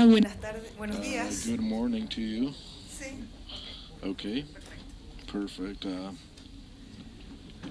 Buenas tardes, buenos días. Good morning to you. Sí, Okay, perfect.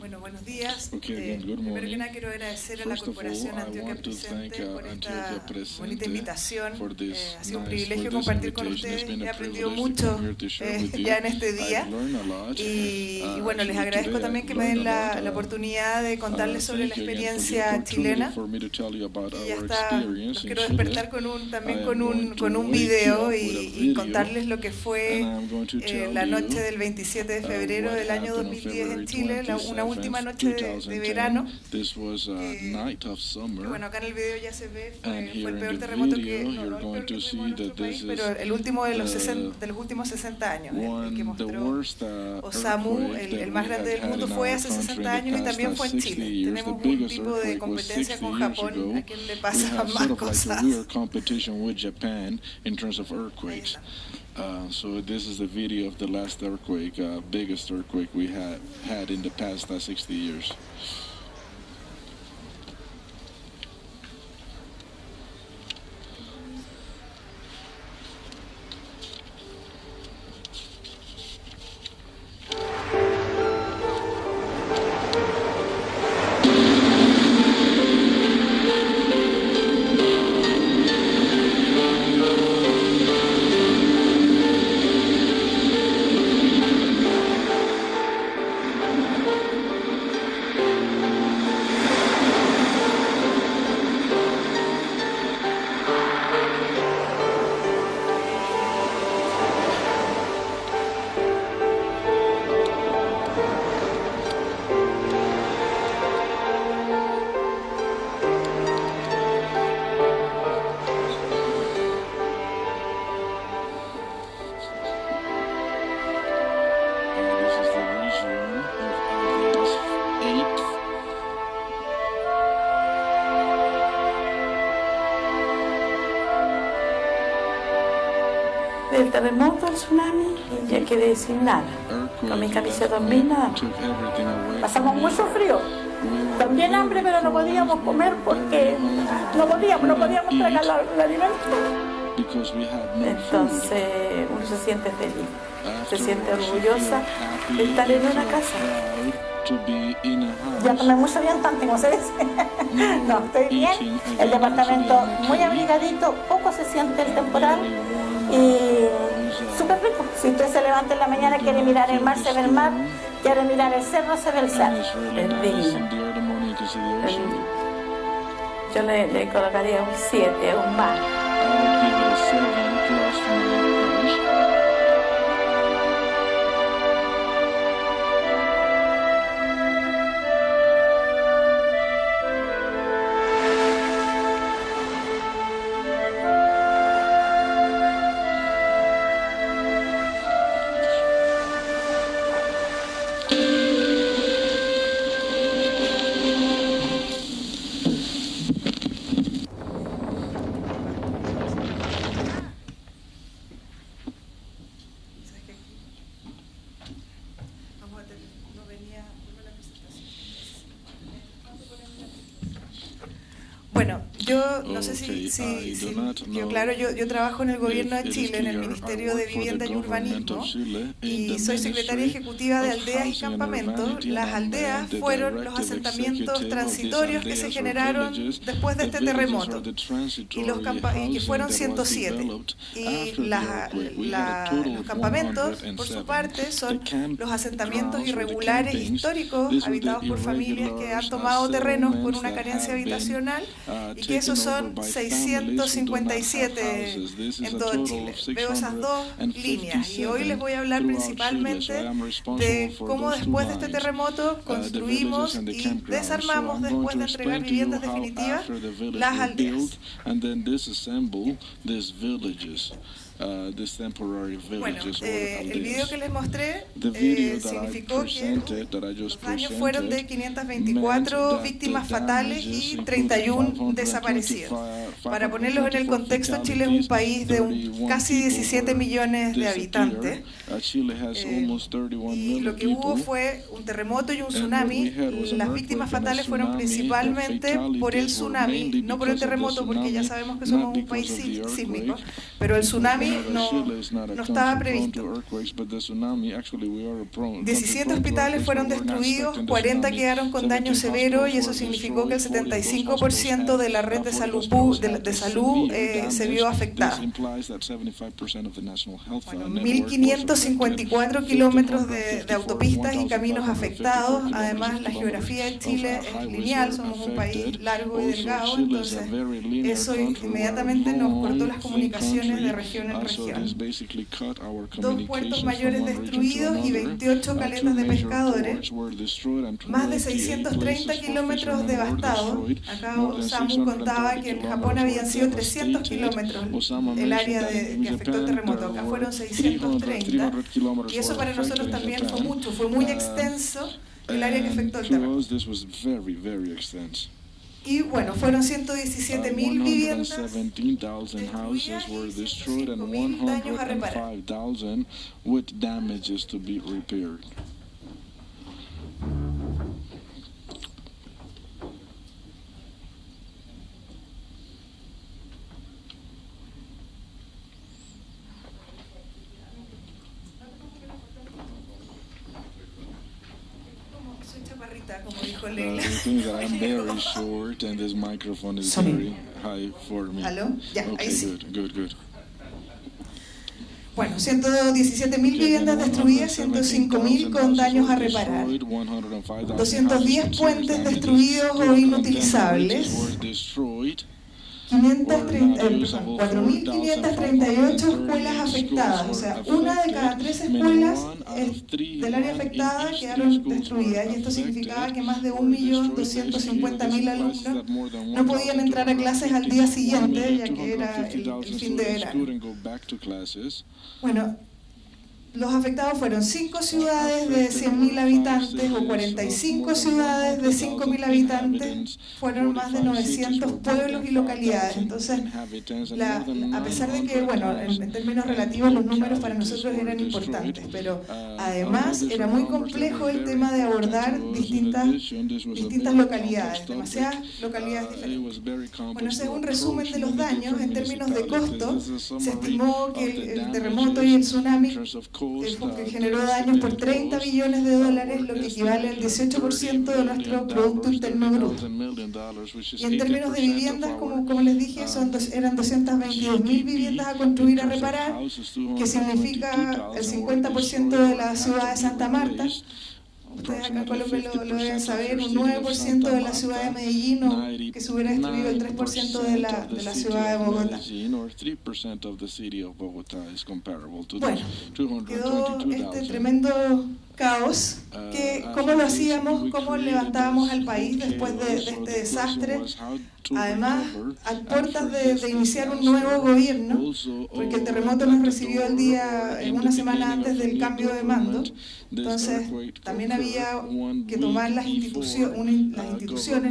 bueno, buenos días. Okay, again, good Primero que morning. nada quiero agradecer a la First of all, Corporación I Antioquia want to thank Presente por Antioquia esta Presente bonita invitación. for this Ha sido un nice, privilegio for this compartir con invitation. It's ustedes. been He a aprendido privilege to mucho come here to share with you. ya en este día. I've learned a lot. Y bueno, les Actually, agradezco today también I've que me den learned a la lot. oportunidad de contarles sobre la Thank you again for the experiencia opportunity chilena. for me to tell you about Y ya our está, los experience in quiero Chile. despertar también I am going con to un wake you video up with a y video, contarles lo que and fue I'm going to tell la you noche del 27 de febrero what del año happened on 2010 en February Chile, una 27th, última noche de 2010. verano. This was a night of Que summer. bueno, acá en el video ya se ve, And fue here el in peor the terremoto video, no you're el going peor que to tuvimos see en nuestro that país, this pero is el último de the los últimos 60 años, el que the mostró worst Osamu, earthquake el that más we grande have del had mundo in fue our hace country 60 in años the y también past fue en 60 Chile. years. The Tenemos un biggest tipo de earthquake was competencia 60 con years Japón, ago. a quien le We pasan have más sort of like a cosas. weird competition with Japan in terms of Ahí earthquakes. está. So this is the video of the last earthquake, biggest earthquake we had in the past 60 years. This is the region of Aldea's 8th. Del terremoto al tsunami y ya quedé sin nada. Con mi camisa 2000 nada más. Pasamos mucho frío, también hambre, pero no podíamos comer porque no podíamos tragar el alimento. Entonces uno se siente feliz, se siente orgullosa de estar en una casa. Ya no me mucho bien tanto, como se dice. No, estoy bien. El departamento muy abrigadito, poco se siente el temporal y súper rico. Si usted se levanta en la mañana, quiere mirar el mar, se ve el mar, quiere mirar el cerro, se ve el cerro. Es divino. Yo le colocaría un 7, un más. ¿Sabes qué? Vamos a tener, no venía la presentación. Bueno, yo no sé si yo, claro, yo trabajo en el gobierno de Chile, en el Ministerio de Vivienda y Urbanismo, y soy secretaria ejecutiva de aldeas y campamentos. Las aldeas fueron los asentamientos transitorios que se generaron después de este terremoto, y que fueron 107. Y los campamentos, por su parte, son los asentamientos irregulares históricos habitados por familias que han tomado terrenos por una carencia habitacional, y que esos son 657 en todo Chile. Veo esas dos líneas y hoy les voy a hablar principalmente de cómo después de este terremoto construimos y desarmamos, después de entregar viviendas definitivas, las aldeas. Bueno, el video que les mostré significó que los daños fueron de 524 víctimas fatales y 31 desaparecidos. Para ponerlos en el contexto, Chile es un país de casi 17 millones de habitantes. Y lo que hubo fue un terremoto y un tsunami. Las víctimas fatales fueron principalmente por el tsunami, no por el terremoto, porque ya sabemos que somos un país sísmico, pero el tsunami no estaba previsto. 17 hospitales fueron destruidos, 40 quedaron con daño severo y eso significó que el 75% de la red de salud se vio afectada. Bueno, 1.554 kilómetros de autopistas y caminos afectados. Además, la geografía de Chile es lineal, somos un país largo y delgado, entonces eso inmediatamente nos cortó las comunicaciones de región en región. 2 puertos mayores destruidos y 28 caletas de pescadores, más de 630 kilómetros devastados. Acá Osamu contaba que en Japón habían sido 300 kilómetros el área que afectó el terremoto. Acá fueron 630 y eso para nosotros también fue mucho, fue muy extenso el área que afectó el terremoto. Y bueno, fueron 117.000 viviendas destruidas y 105.000 daños a reparar. Como dijo Leila. I'm very short and this microphone is very high for me. ¿Aló? Ya, ahí sí. Good. Bueno, 117.000 viviendas destruidas, 105.000 con daños a reparar. 210 puentes destruidos o inutilizables. 4.538 escuelas afectadas, o sea, una de cada 3 escuelas del área afectada quedaron destruidas, y esto significaba que más de 1.250.000 alumnos no podían entrar a clases al día siguiente, ya que era el fin de verano. Bueno, los afectados fueron 5 ciudades de 100.000 habitantes o 45 ciudades de 5.000 habitantes, fueron más de 900 pueblos y localidades. Entonces, a pesar de que, bueno, en términos relativos los números para nosotros eran importantes, pero además era muy complejo el tema de abordar distintas localidades, demasiadas localidades diferentes. Bueno, ese es un resumen de los daños. En términos de costo, se estimó que el terremoto y el tsunami que generó daños por 30 billones de dólares, lo que equivale al 18% de nuestro Producto Interno Bruto. Y en términos de viviendas, como les dije, eran 222.000 viviendas a construir, a reparar, que significa el 50% de la ciudad de Santa Marta. Ustedes acá en Colombia lo deben saber, un 9% de la ciudad de Medellín, o que se hubiera destruido el 3% de la ciudad de Bogotá. Bueno, quedó este tremendo caos, que cómo lo hacíamos, cómo levantábamos al país después de este desastre, además a puertas de iniciar un nuevo gobierno, porque el terremoto nos recibió una semana antes del cambio de mando. Entonces también había que tomar las instituciones,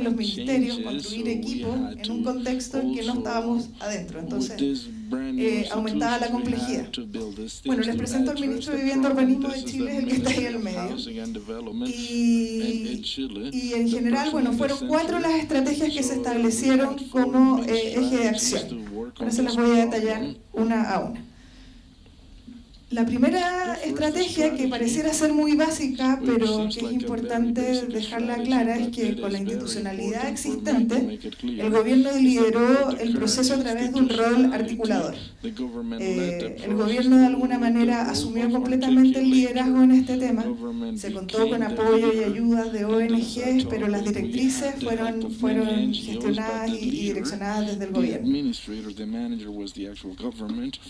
los ministerios, construir equipos en un contexto en que no estábamos adentro. Entonces aumentaba la complejidad. Bueno, les presento al ministro de Vivienda y Urbanismo de Chile, es el que está ahí al medio. Y en general, bueno, fueron 4 las estrategias que se establecieron como eje de acción. Ahora se las voy a detallar una a una. La primera estrategia, que pareciera ser muy básica, pero que es importante dejarla clara, es que con la institucionalidad existente, el gobierno lideró el proceso a través de un rol articulador. El gobierno de alguna manera asumió completamente el liderazgo en este tema. Se contó con apoyo y ayudas de ONGs, pero las directrices fueron gestionadas y direccionadas desde el gobierno.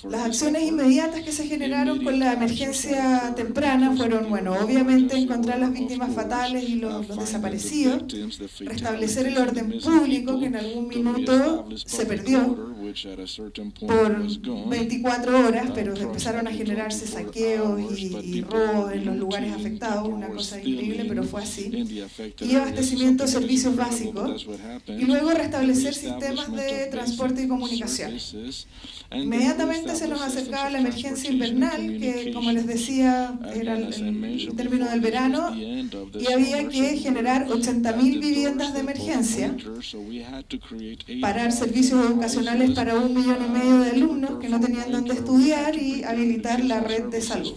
Las acciones inmediatas que se generaron con la emergencia temprana fueron, bueno, obviamente encontrar las víctimas fatales y los desaparecidos, restablecer el orden público, que en algún minuto se perdió, por 24 horas, pero empezaron a generarse saqueos y robos en los lugares afectados, una cosa increíble, pero fue así. Y abastecimiento de servicios básicos, y luego restablecer sistemas de transporte y comunicación. Inmediatamente se nos acercaba la emergencia invernal, que como les decía era el término del verano, y había que generar 80.000 viviendas de emergencia, parar servicios educacionales para 1,5 millones de alumnos que no tenían dónde estudiar y habilitar la red de salud.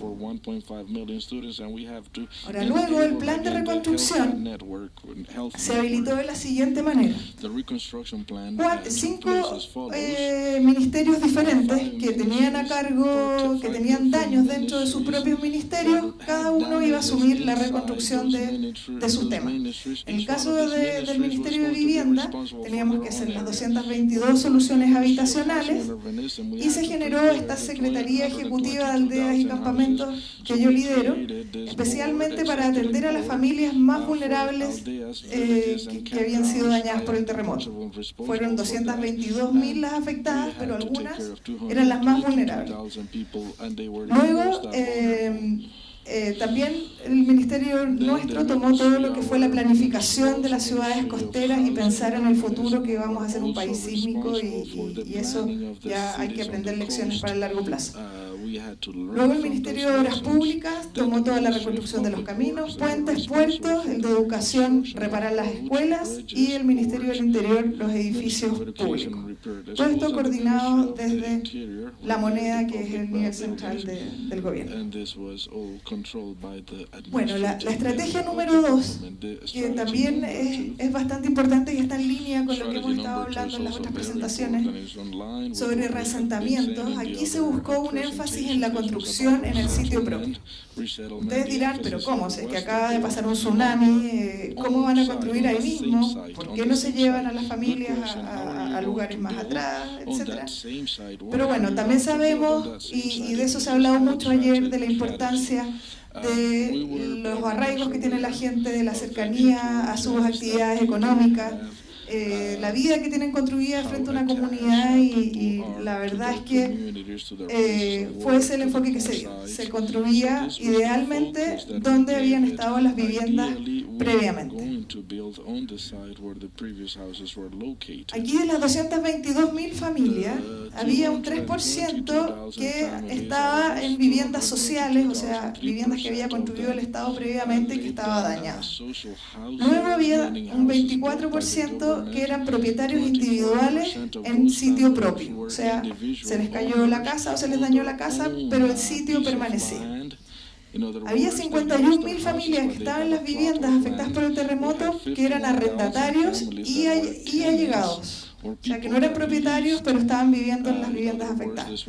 Ahora, luego el plan de reconstrucción se habilitó de la siguiente manera. 5 ministerios diferentes que tenían a cargo, que tenían daños dentro de sus propios ministerios, cada uno iba a asumir la reconstrucción de sus temas. En el caso del Ministerio de Vivienda, teníamos que hacer las 222 soluciones habitacionales y se generó esta Secretaría Ejecutiva de Aldeas y Campamentos que yo lidero, especialmente para atender a las familias más vulnerables que habían sido dañadas por el terremoto. Fueron 222.000 las afectadas, pero algunas eran las más vulnerables. Luego, también el ministerio nuestro tomó todo lo que fue la planificación de las ciudades costeras y pensar en el futuro, que vamos a ser un país sísmico, y eso ya hay que aprender lecciones para el largo plazo. Luego el Ministerio de Obras Públicas tomó toda la reconstrucción de los caminos, puentes, puertos, el de Educación, reparar las escuelas, y el Ministerio del Interior, los edificios públicos. Todo esto coordinado desde la moneda, que es el nivel central del gobierno. Bueno, la estrategia número 2, que también es bastante importante y está en línea con lo que hemos estado hablando en las otras presentaciones sobre reasentamientos. Aquí se buscó un énfasis en la construcción en el sitio propio. Ustedes dirán, pero ¿cómo? Si es que acaba de pasar un tsunami, ¿cómo van a construir ahí mismo? ¿Por qué no se llevan a las familias a lugares más atrás, etcétera? Pero bueno, también sabemos, y de eso se ha hablado mucho ayer, de la importancia de los arraigos que tiene la gente, de la cercanía a sus actividades económicas, la vida que tienen construida frente a una comunidad, y la verdad es que fue ese el enfoque que se dio. Se construía idealmente donde habían estado las viviendas previamente. Aquí de las 222.000 familias, había un 3% que estaba en viviendas sociales, o sea, viviendas que había construido el Estado previamente y que estaba dañada. Luego había un 24% que eran propietarios individuales en sitio propio, o sea, se les cayó la casa o se les dañó la casa, pero el sitio permanecía. Había 51.000 familias que estaban en las viviendas afectadas por el terremoto, que eran arrendatarios y allegados. O sea, que no eran propietarios, pero estaban viviendo en las viviendas afectadas.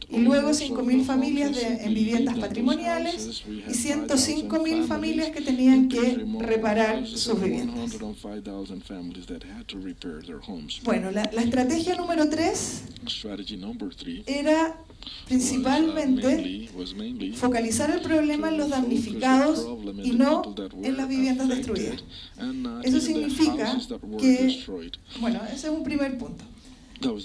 Y luego 5.000 familias en viviendas patrimoniales y 105.000 familias que tenían que reparar sus viviendas. Bueno, la estrategia número 3 era principalmente focalizar el problema en los damnificados y no en las viviendas destruidas. Eso significa que, bueno, ese es un primer punto.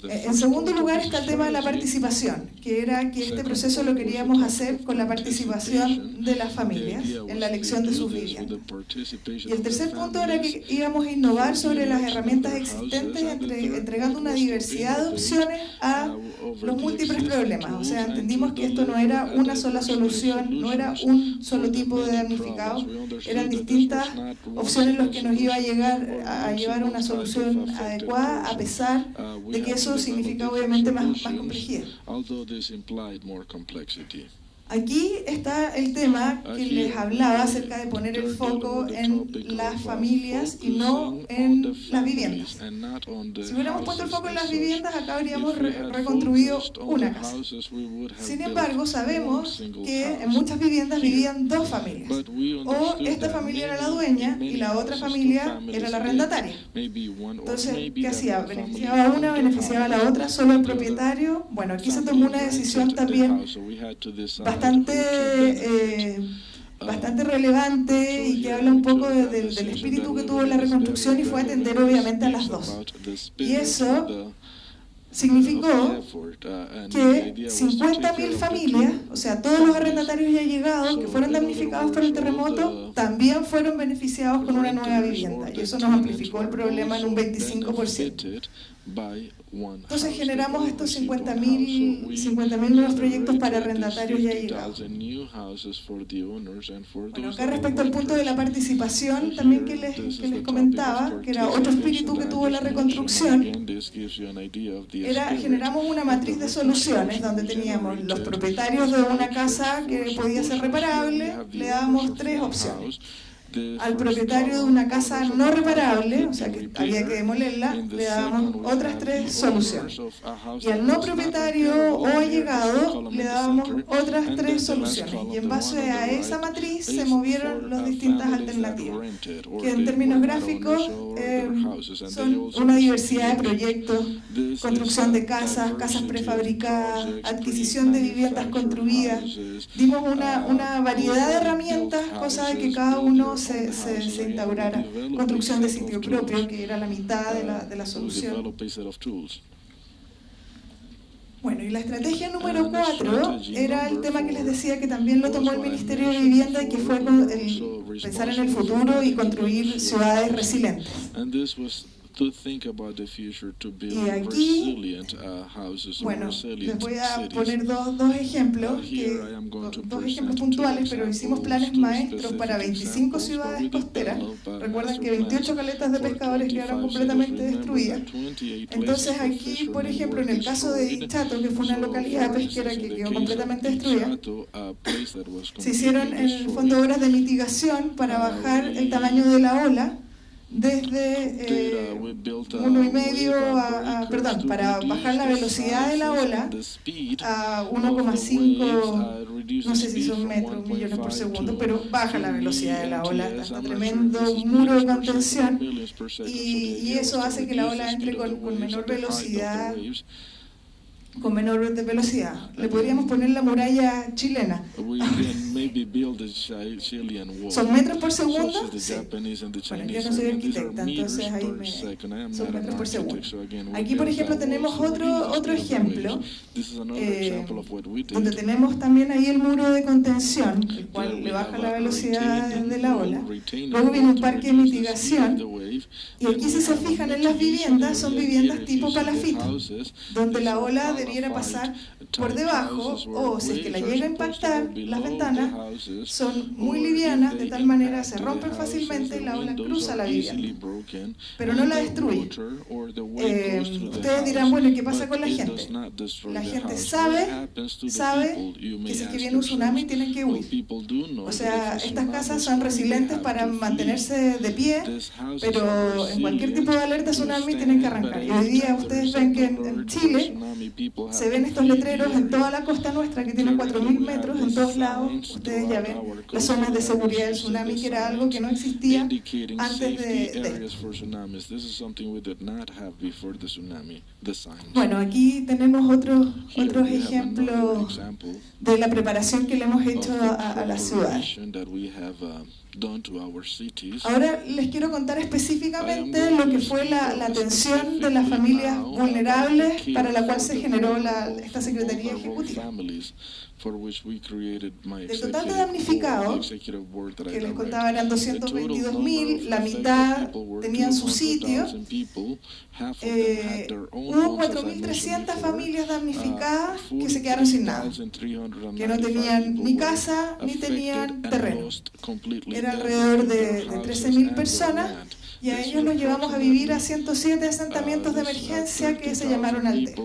En segundo lugar está el tema de la participación, que era que este proceso lo queríamos hacer con la participación de las familias en la elección de sus viviendas. Y el tercer punto era que íbamos a innovar sobre las herramientas existentes, entregando una diversidad de opciones a los múltiples problemas. O sea, entendimos que esto no era una sola solución, no era un solo tipo de damnificado, eran distintas opciones los que nos iba a llevar a una solución adecuada, a pesar de que eso significa obviamente más complejidad. Aquí está el tema que les hablaba acerca de poner el foco en las familias y no en las viviendas. Si hubiéramos puesto el foco en las viviendas, acá habríamos reconstruido una casa. Sin embargo, sabemos que en muchas viviendas vivían dos familias. O esta familia era la dueña y la otra familia era la arrendataria. Entonces, ¿qué hacía? ¿Beneficiaba a una, beneficiaba a la otra, solo el propietario? Bueno, aquí se tomó una decisión también bastante relevante y que habla un poco del espíritu que tuvo la reconstrucción, y fue atender obviamente a las dos. Y eso significó que 50.000 familias, o sea, todos los arrendatarios ya llegados que fueron damnificados por el terremoto, también fueron beneficiados con una nueva vivienda. Y eso nos amplificó el problema en un 25%. Entonces generamos estos 50.000 nuevos proyectos para arrendatarios ya llegados. Bueno, acá respecto al punto de la participación, también que les comentaba, que era otro espíritu que tuvo la reconstrucción, generamos una matriz de soluciones donde teníamos los propietarios de una casa que podía ser reparable, le dábamos 3 opciones. Al propietario de una casa no reparable, o sea que había que demolerla, le dábamos otras 3 soluciones. Y al no propietario o allegado le dábamos otras 3 soluciones. Y en base a esa matriz se movieron las distintas alternativas, que en términos gráficos son una diversidad de proyectos: construcción de casas, casas prefabricadas, adquisición de viviendas construidas. Dimos una variedad de herramientas, cosa de que cada uno se instaurara. Construcción de sitio propio, que era la mitad de la solución. Bueno, y la estrategia número 4 era el tema que les decía que también lo tomó el Ministerio de Vivienda, y que fue pensar en el futuro y construir ciudades resilientes. Y aquí, bueno, les voy a poner dos ejemplos puntuales, pero hicimos planes maestros para 25 ciudades costeras. Recuerdan que 28 caletas de pescadores quedaron completamente destruidas. Entonces aquí, por ejemplo, en el caso de Dichato, que fue una localidad pesquera que quedó completamente destruida, se hicieron en el fondo obras de mitigación para bajar el tamaño de la ola desde 1,5 para bajar la velocidad de la ola a 1,5, no sé si son metros, millones por segundo, pero baja la velocidad de la ola hasta un tremendo muro de contención, y eso hace que la ola entre con menor velocidad. Le podríamos poner la muralla chilena. ¿Son metros por segundo? Sí. Bueno, yo no soy arquitecta, entonces ahí son metros por segundo. Aquí, por ejemplo, tenemos otro ejemplo, donde tenemos también ahí el muro de contención, el cual le baja la velocidad de la ola. Luego viene un parque de mitigación, y aquí, si se fijan en las viviendas, son viviendas tipo palafito, donde la ola debiera pasar por debajo, o si es que la llega a impactar, las ventanas son muy livianas, de tal manera se rompen fácilmente y la ola cruza la vivienda, pero no la destruye. Ustedes dirán, bueno, ¿y qué pasa con la gente? La gente sabe que si es que viene un tsunami tienen que huir. O sea, estas casas son resilientes para mantenerse de pie, pero en cualquier tipo de alerta tsunami tienen que arrancar. Y hoy día ustedes ven que en Chile se ven estos letreros en toda la costa nuestra, que tienen 4.000 metros en todos lados. Ustedes ya ven las zonas de seguridad del tsunami, que era algo que no existía antes de esto. Bueno, aquí tenemos otros ejemplos de la preparación que le hemos hecho a la ciudad. Ahora les quiero contar específicamente lo que fue la atención de las familias vulnerables para la cual se generó esta Secretaría Ejecutiva. Del total de damnificados, que les contaba eran 222.000, la mitad tenían su sitio. Hubo 4.300 familias damnificadas que se quedaron sin nada, que no tenían ni casa ni tenían terreno. Era alrededor de 13.000 personas, y a ellos los llevamos a vivir a 107 asentamientos de emergencia que se llamaron aldeas.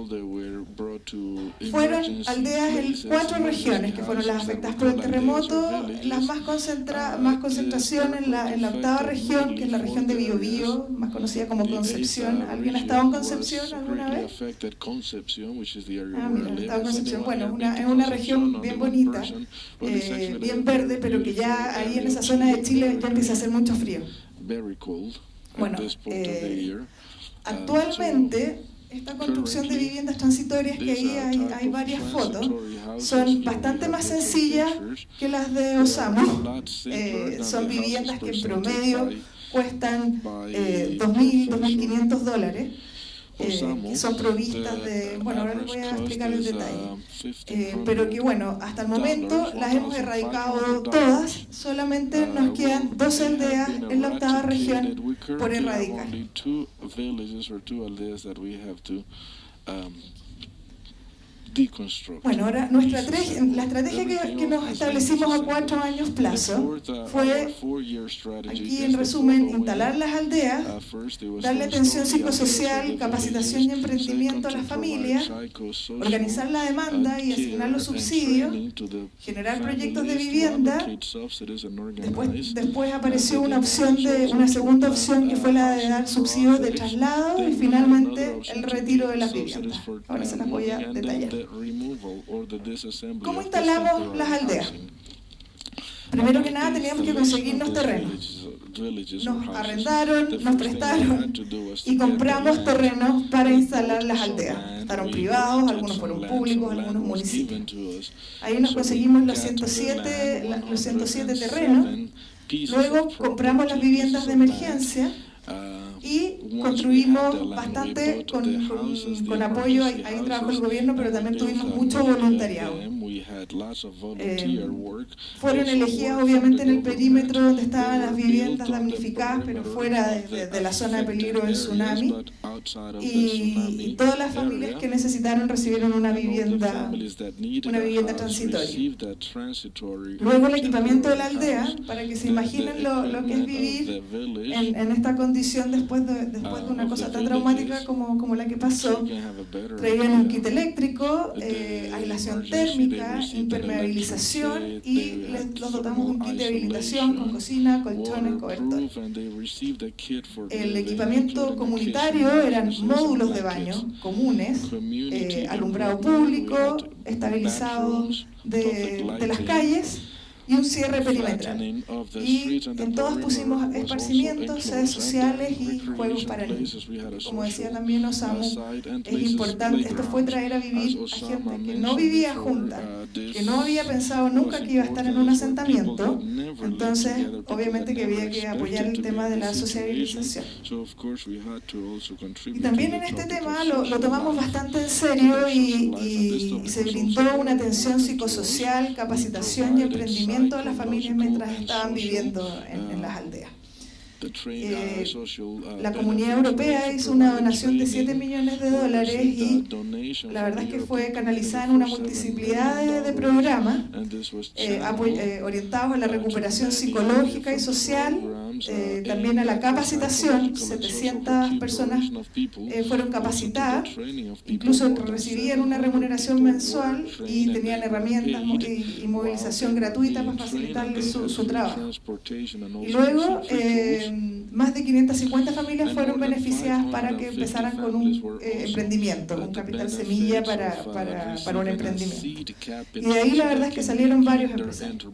Fueron aldeas en 4 regiones que fueron las afectadas por el terremoto, las más concentración en la 8ª región, que es la región de Biobío, más conocida como Concepción. ¿Alguien ha estado en Concepción alguna vez? Mira, ha estado en Concepción. Bueno, es una región bien bonita, bien verde, pero que ya ahí en esa zona de Chile ya empieza a hacer mucho frío. Bueno, actualmente esta construcción de viviendas transitorias, que ahí hay varias fotos, son bastante más sencillas que las de Osamo. Son viviendas que en promedio cuestan $2.000, $2.500. que son provistas de, bueno, ahora les voy a explicar el detalle, pero que bueno, hasta el momento las hemos erradicado todas, solamente nos quedan 12 aldeas en la octava región por erradicar. Bueno, ahora la estrategia que nos establecimos a 4 años plazo fue, aquí en resumen, instalar las aldeas, darle atención psicosocial, capacitación y emprendimiento a las familias, organizar la demanda y asignar los subsidios, generar proyectos de vivienda. Después apareció una segunda opción que fue la de dar subsidios de traslado y finalmente el retiro de las viviendas. Ahora se las voy a detallar. ¿Cómo instalamos las aldeas? Primero que nada teníamos que conseguirnos terrenos. Nos arrendaron, nos prestaron y compramos terrenos para instalar las aldeas. Estaban privados, algunos fueron públicos, algunos municipios. Ahí nos conseguimos los 107 terrenos. Luego compramos las viviendas de emergencia y construimos bastante con apoyo, ahí trabajó el gobierno, pero también tuvimos mucho voluntariado. Fueron elegidas obviamente en el perímetro donde estaban las viviendas damnificadas, pero fuera de la zona de peligro del tsunami, y todas las familias que necesitaron recibieron una vivienda transitoria. Luego el equipamiento de la aldea, para que se imaginen lo que es vivir en esta condición después de una cosa tan traumática como la que pasó. Traían un kit eléctrico, aislación térmica, impermeabilización y los dotamos de un kit de habilitación con cocina, colchones, cobertores. El equipamiento comunitario eran módulos de baño comunes, alumbrado público, estabilizado de las calles y un cierre perimetral. Y en todas pusimos esparcimientos, sedes sociales y juegos para niños. Como decía también Osamu, es importante, esto fue traer a vivir a gente que no vivía junta, que no había pensado nunca que iba a estar en un asentamiento. Entonces, obviamente que había que apoyar el tema de la sociabilización. Y también en este tema lo tomamos bastante en serio y se brindó una atención psicosocial, capacitación y emprendimiento a las familias mientras estaban viviendo en las aldeas. La Comunidad Europea hizo una donación de $7 millones y la verdad es que fue canalizada en una multiplicidad de programas orientados a la recuperación psicológica y social, también a la capacitación. 700 personas fueron capacitadas, incluso recibían una remuneración mensual y tenían herramientas y movilización gratuita para facilitarles su trabajo. Y luego más de 550 familias fueron beneficiadas para que empezaran con un emprendimiento, un capital semilla para un emprendimiento. Y de ahí la verdad es que salieron varios empresarios.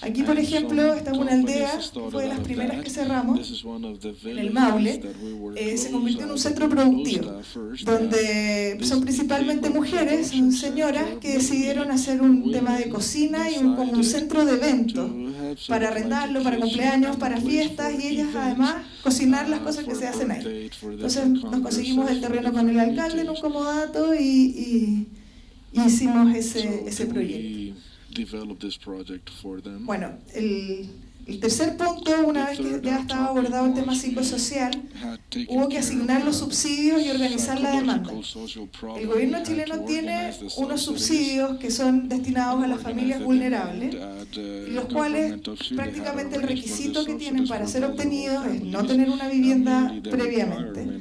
Aquí, por ejemplo, esta es una aldea, fue de las primeras que cerramos, en el Maule. Se convirtió en un centro productivo, donde son principalmente mujeres, son señoras que decidieron hacer un tema de cocina y como un centro de eventos para arrendarlo, para cumpleaños, para fiestas, y ellas además cocinar las cosas que se hacen ahí. Entonces nos conseguimos el terreno con el alcalde en un comodato y hicimos ese proyecto. Bueno, el tercer punto, una vez que ya estaba abordado el tema psicosocial, hubo que asignar los subsidios y organizar la demanda. El gobierno chileno tiene unos subsidios que son destinados a las familias vulnerables, los cuales prácticamente el requisito que tienen para ser obtenidos es no tener una vivienda previamente,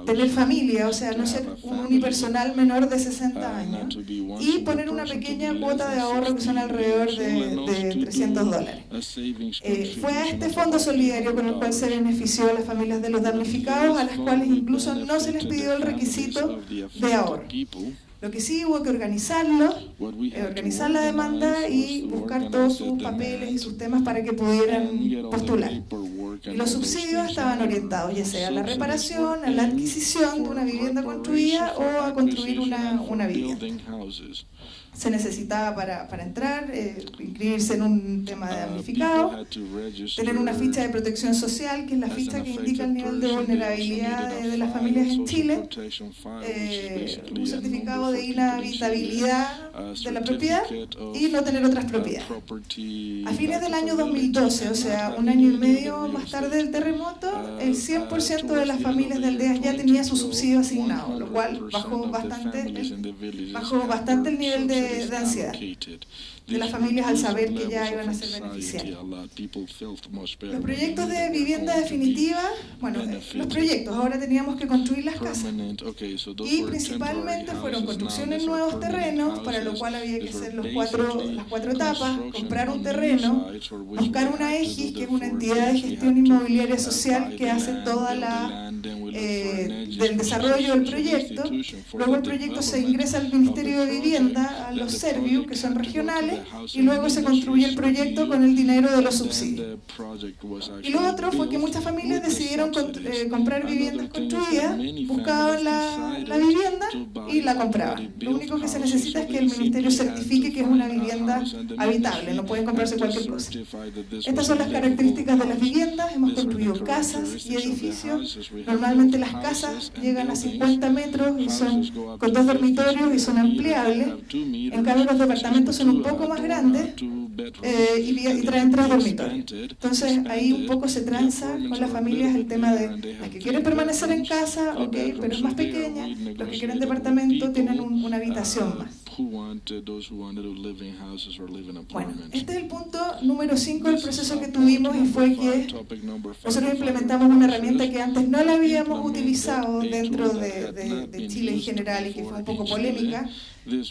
tener familia, o sea, no ser un unipersonal menor de 60 años, y poner una pequeña cuota de ahorro que son alrededor de $300. Fue a este fondo solidario con el cual se benefició a las familias de los damnificados, a las cuales incluso no se les pidió el requisito de ahorro. Lo que sí hubo que organizarlo, organizar la demanda y buscar todos sus papeles y sus temas para que pudieran postular. Y los subsidios estaban orientados ya sea a la reparación, a la adquisición de una vivienda construida o a construir una vivienda. Se necesitaba para entrar, inscribirse en un tema de damnificado, tener una ficha de protección social, que es la ficha que indica el nivel de vulnerabilidad de las familias en Chile, un certificado de inhabitabilidad de la propiedad y no tener otras propiedades. A fines del año 2012, o sea, un año y medio más tarde del terremoto, el 100% de las familias de aldeas ya tenía su subsidio asignado, lo cual bajó bastante el nivel de ansiedad de las familias al saber que ya iban a ser beneficiarios. Los proyectos de vivienda definitiva, bueno, los proyectos, ahora teníamos que construir las casas y principalmente fueron construcción en nuevos terrenos, para lo cual había que hacer las cuatro etapas, comprar un terreno, buscar una EGIS, que es una entidad de gestión inmobiliaria social que hace toda del desarrollo del proyecto. Luego el proyecto se ingresa al Ministerio de Vivienda, a los Serviu, que son regionales, y luego se construye el proyecto con el dinero de los subsidios. Y lo otro fue que muchas familias decidieron comprar viviendas construidas, buscaban la vivienda y la compraban. Lo único que se necesita es que el Ministerio certifique que es una vivienda habitable, no pueden comprarse cualquier cosa. Estas son las características de las viviendas. Hemos construido casas y edificios. Normalmente las casas llegan a 50 metros y son con 2 dormitorios y son ampliables. En cambio los departamentos son un poco más grandes y traen 3 dormitorios. Entonces ahí un poco se tranza con las familias el tema de las que quieren permanecer en casa, ok, pero es más pequeña. Los que quieren departamento tienen una habitación más. Bueno, este es el punto número 5 del proceso que tuvimos, y fue que nosotros implementamos una herramienta que antes no la habíamos utilizado dentro de Chile en general y que fue un poco polémica,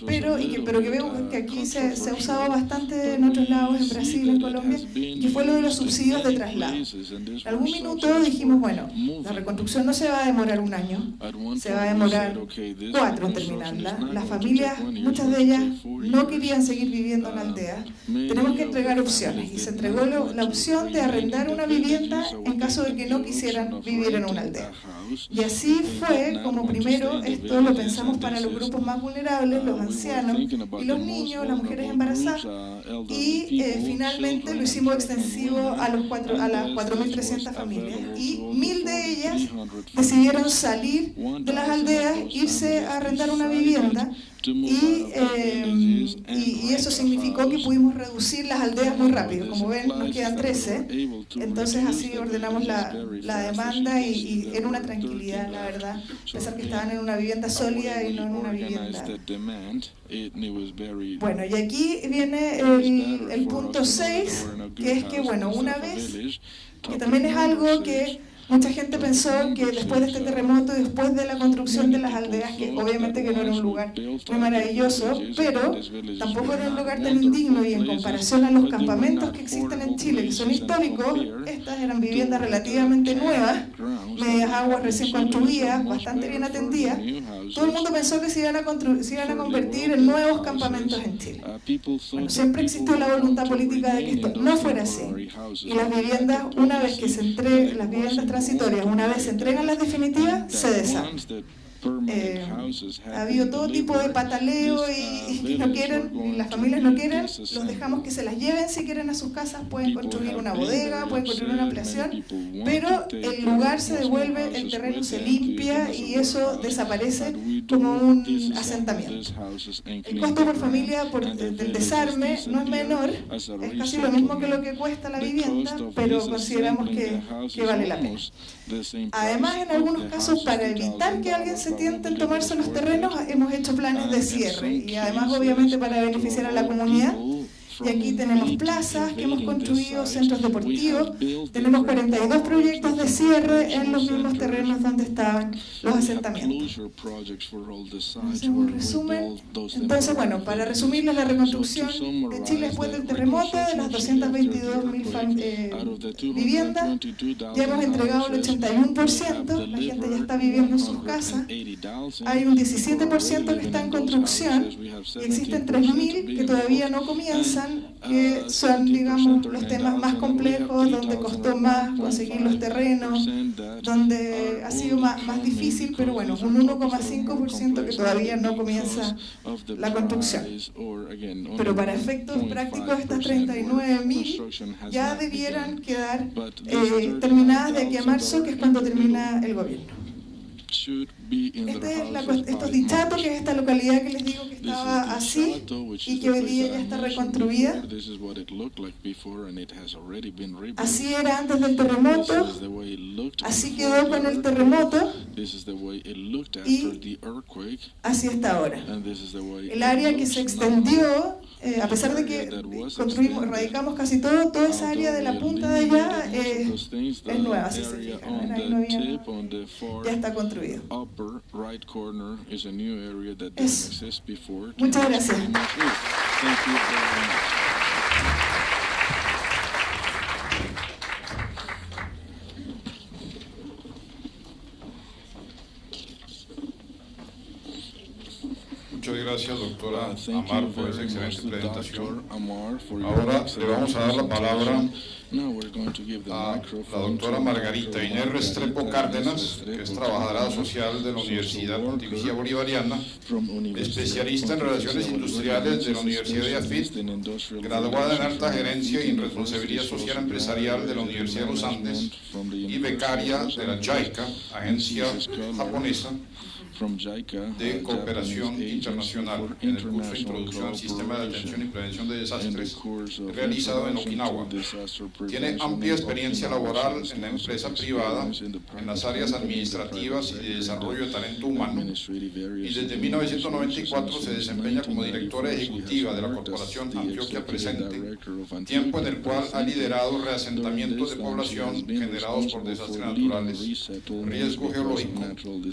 pero que vemos que aquí se ha usado bastante en otros lados, en Brasil, en Colombia, que fue lo de los subsidios de traslado. En algún minuto dijimos, bueno, la reconstrucción no se va a demorar un año, se va a demorar 4 en terminarla. Las familias, muchas de ellas no querían seguir viviendo en aldeas. Tenemos que entregar opciones, y se entregó la opción de arrendar una vivienda en caso de que no quisieran vivir en una aldea. Y así fue como primero esto lo pensamos para los grupos más vulnerables, los ancianos y los niños, las mujeres embarazadas, y finalmente lo hicimos extensivo a las 4.300 familias, y 1.000 de ellas decidieron salir de las aldeas, irse a arrendar una vivienda, y eso significó que pudimos reducir las aldeas muy rápido. Como ven, nos quedan 13, entonces así ordenamos la demanda y era una tranquilidad, la verdad, pensar que estaban en una vivienda sólida y no en una vivienda. Bueno, y aquí viene el punto 6, que es que, bueno, una vez, que también es algo que mucha gente pensó que después de este terremoto y después de la construcción de las aldeas, que obviamente que no era un lugar muy maravilloso, pero tampoco era un lugar tan indigno, y en comparación a los campamentos que existen en Chile, que son históricos, estas eran viviendas relativamente nuevas, medias aguas recién construidas, bastante bien atendidas. Todo el mundo pensó que se iban a convertir en nuevos campamentos en Chile. Bueno, siempre existió la voluntad política de que esto no fuera así, y las viviendas, una vez que se entreguen, las viviendas transitorias, una vez se entregan las definitivas, se deshacen. Ha habido todo tipo de pataleo y no quieren, y las familias no quieren, los dejamos que se las lleven si quieren a sus casas, pueden construir una bodega, pueden construir una ampliación, pero el lugar se devuelve, el terreno se limpia y eso desaparece como un asentamiento. El costo por familia del desarme no es menor, es casi lo mismo que lo que cuesta la vivienda, pero consideramos que vale la pena. Además, en algunos casos, para evitar que alguien se tiente en tomarse los terrenos, hemos hecho planes de cierre, y además, obviamente, para beneficiar a la comunidad, Y aquí tenemos plazas que hemos construido, centros deportivos. Tenemos 42 proyectos de cierre en los mismos terrenos donde estaban los asentamientos. Entonces, un resumen. Entonces, bueno, para resumirles, la reconstrucción de Chile después del terremoto, de las 222.000 viviendas, ya hemos entregado el 81%, la gente ya está viviendo en sus casas. Hay un 17% que está en construcción y existen 3.000 que todavía no comienzan, que son, digamos, los temas más complejos, donde costó más conseguir los terrenos, donde ha sido más difícil, pero bueno, un 1,5% que todavía no comienza la construcción. Pero para efectos prácticos, estas 39.000 ya debieran quedar terminadas de aquí a marzo, que es cuando termina el gobierno. Esto es Dichato, que es esta localidad que les digo que estaba así y que hoy día ya está reconstruida. Así era antes del terremoto, así quedó con el terremoto y así está ahora. El área que se extendió, a pesar de que erradicamos casi toda esa área de la punta de allá es nueva, si se fijan, ahí no había nada. Ya está construido. Muchas gracias. Muchas gracias, doctora Amar, por esa excelente presentación. Ahora le vamos a dar la palabra a la doctora Margarita Inés Restrepo Cárdenas, que es trabajadora social de la Universidad Pontificia Bolivariana, especialista en relaciones industriales de la Universidad de AFIT, graduada en alta gerencia y en responsabilidad social empresarial de la Universidad de los Andes y becaria de la JICA, agencia japonesa de cooperación internacional, en el curso de introducción al sistema de atención y prevención de desastres realizado en Okinawa. Tiene amplia experiencia laboral en la empresa privada en las áreas administrativas y de desarrollo de talento humano, y desde 1994 se desempeña como directora ejecutiva de la Corporación Antioquia Presente, tiempo en el cual ha liderado reasentamientos de población generados por desastres naturales, riesgo geológico,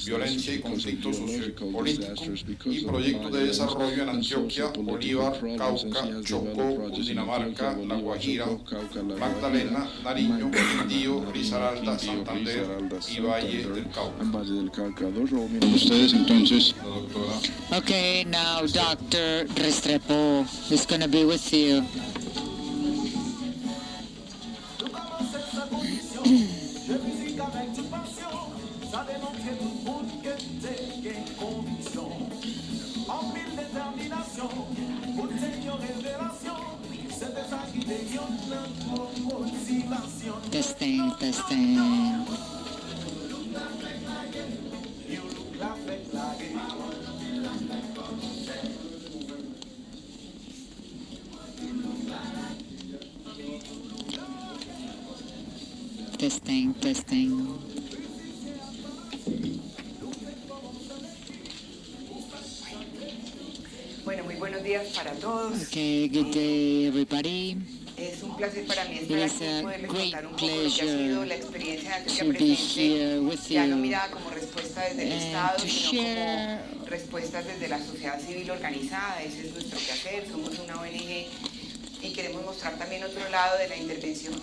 violencia y conflicto sociopolítico y proyectos de desarrollo en Antioquia, Bolívar, Cauca, Chocó, Cundinamarca, La Guajira, Magdalena, Nariño, Quindío, Risaralda, Santander y Valle del Cauca. Ustedes entonces, la doctora. Okay, now Dr. Restrepo is going to be with you. Testing. Testing. Bueno, muy buenos días para todos. Okay, good day everybody. Es un placer para mí estar aquí y poderles contar un poco lo que ha sido la experiencia de Antioquia Presente, ya no mirada como respuesta desde el Estado, sino como respuestas desde la sociedad civil organizada. Ese es nuestro quehacer, somos una ONG y queremos mostrar también otro lado de la intervención,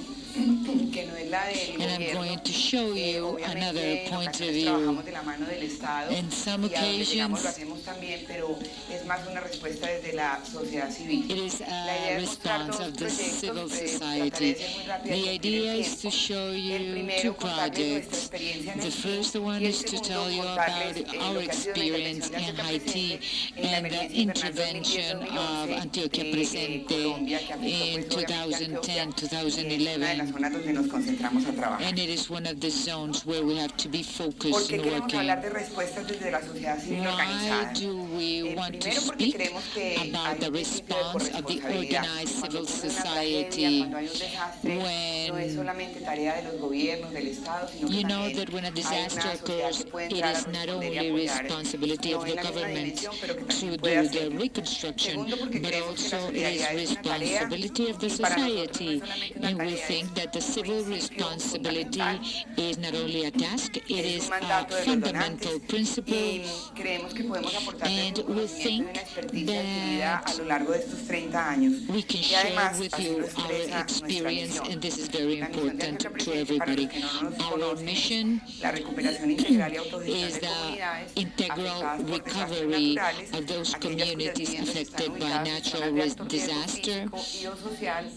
que no es la del gobierno. And I'm going to show you another point of view. Trabajamos de la mano del Estado In some y a donde llegamos occasions, lo hacemos también, pero es más una respuesta desde la sociedad civil. it is a response of the civil society. The idea is to show you two projects. The first one is to tell you about our experience in Haiti and the intervention of Antioquia Presente in 2010-2011. las zonas donde nos concentramos a trabajar. And it is one of the zones where we have to be focused ¿Por qué in queremos working? hablar de respuestas desde la sociedad civil Why organizada? do we want to Primero porque speak creemos que about the hay un principio de response of the corresponsabilidad. organized Cuando civil ocurre una society? tragedia, cuando hay un desastre, no es When solamente tarea de los gobiernos, del Estado, sino que you know también that when a hay disaster una sociedad occurs, que puede it entrar a is not responder y only apoyar, responsibility no of en the la misma government dimensión, pero que to también do puede the hacerlo. reconstruction, Segundo, porque but creemos que la also it is solidaridad es una tarea responsibility of the y para nosotros no es society. solamente una And we tarea, think that the es un civil principio responsibility fundamental. is not only a task, it Es is un a mandato de los fundamental donantes principle. y creemos que podemos aportarles And un we conocimiento y una think experticia adquirida that a lo largo de estos 30 años. we can Y share además, with así you lo our expresa nuestra experience, misión. and this is very La misión de important nuestra to presidencia, para everybody. los que no nos Our conocen, mission la recuperación integral y autogestión is de the comunidades integral afectadas por desastres recovery naturales, of those aquellas cuyas communities viviendas affected están by ubicadas en natural zonas de alto riesgo disaster, físico y o social,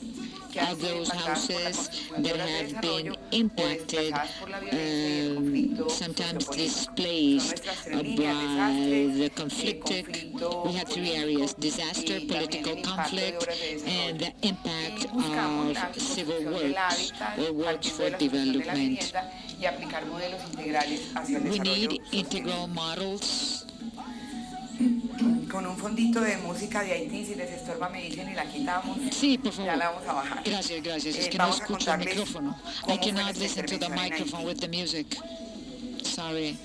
que han of sido those impactadas por la houses construcción de that obras de have been desarrollo o impacted, desplazadas por la violencia y el conflicto sometimes sociopolítico. Son displaced nuestras tres by líneas: desastres, the conflicted. conflicto We have three político areas: disaster, y también political el impacto de conflict, obras de desarrollo. and the impact Y buscamos la of civil construcción del works hábitat, or works partiendo for de la solución de la development. vivienda y aplicar modelos integrales hacia el We desarrollo need sostenible. integral models. Con un fondito de música de Haití, si les estorba me dicen y la quitamos, Sí, por ya la favor. vamos a bajar. Gracias, gracias. Es que no Vamos a escucho el contarles micrófono. I cómo fue cannot nuestra listen to the intervención en microphone Haití. with the music. Sorry.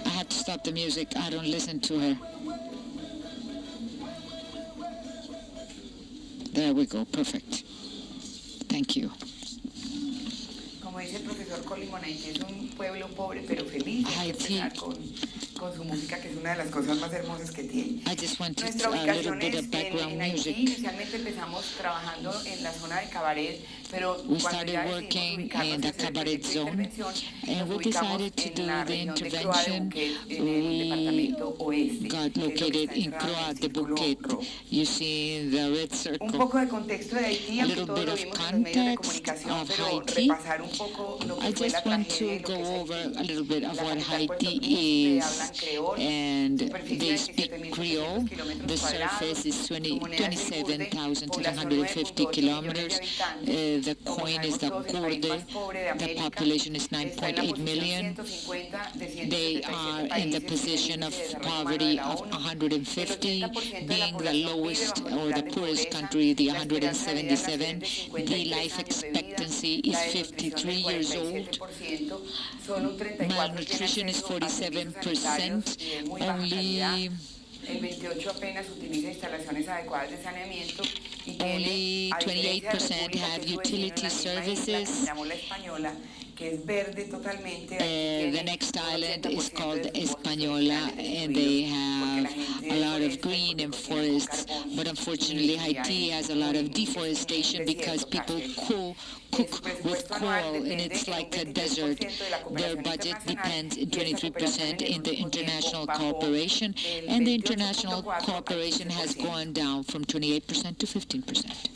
I had to stop the music. I don't listen to her. There we go. Perfect. Thank you. Como dice el profesor Colimón, Haití es un pueblo pobre pero feliz. Hay que Haití. empezar con su música, que es una de las cosas más hermosas que tiene. I just wanted Nuestra a little ubicación bit es of background en Haití. music. Inicialmente empezamos trabajando en la zona de Cabaret, pero We cuando started ya working decidimos ubicarnos in the y hacer el Cabaret proyecto de zone, intervención, and nos we ubicamos decided to en la do the región de Croix de intervention. Bouquet, en el departamento oeste, Got que es lo que located está in encerrado en Croix el de círculo Bouquet. rojo. You see the red Un circle. poco de contexto de Haití, A aunque little todo bit lo of vimos en los medios de context comunicación, of pero Haití. repasar un poco lo que I fue la just want tragedia y to lo go que es over Haití. a little bit of La what capital, Puerto Haiti Príncipe, is, hablan creol, and superficie they de speak 17.800 Creole. kilómetros The cuadrados, surface is su moneda es el kurde, población 27,750 9.8 kilometers. millones de habitantes. The Como coin is sabemos the todos, el país Kurde. más pobre de The América population is está en la 9.8 posición million. 150 de They 177 are in the países en position el of índice de desarrollo humano de poverty la of ONU. 150, El 80% de la being the población vive lowest bajo el or the umbral de poorest pobreza. country, the La esperanza de vida en la ciudad 177. es de The 53 life años de vida. expectancy is La desnutrición 53 del years old. 47%, solo un 34% Malnutrition is tiene acceso a servicios 47%. sanitarios y de muy baja calidad. Only El 28% apenas utiliza instalaciones adecuadas de saneamiento y Only tiene, a diferencia de 28% República, have que es su vecino en utility la misma isla, que services. se llamó La Española, que es verde totalmente. The next island is called Española, and they have a lot of green and forests. But unfortunately, Haiti has a lot of deforestation because people cook with coal, and it's like a desert. Their budget depends 23% in the international cooperation, and the international cooperation has gone down from 28% to 15%.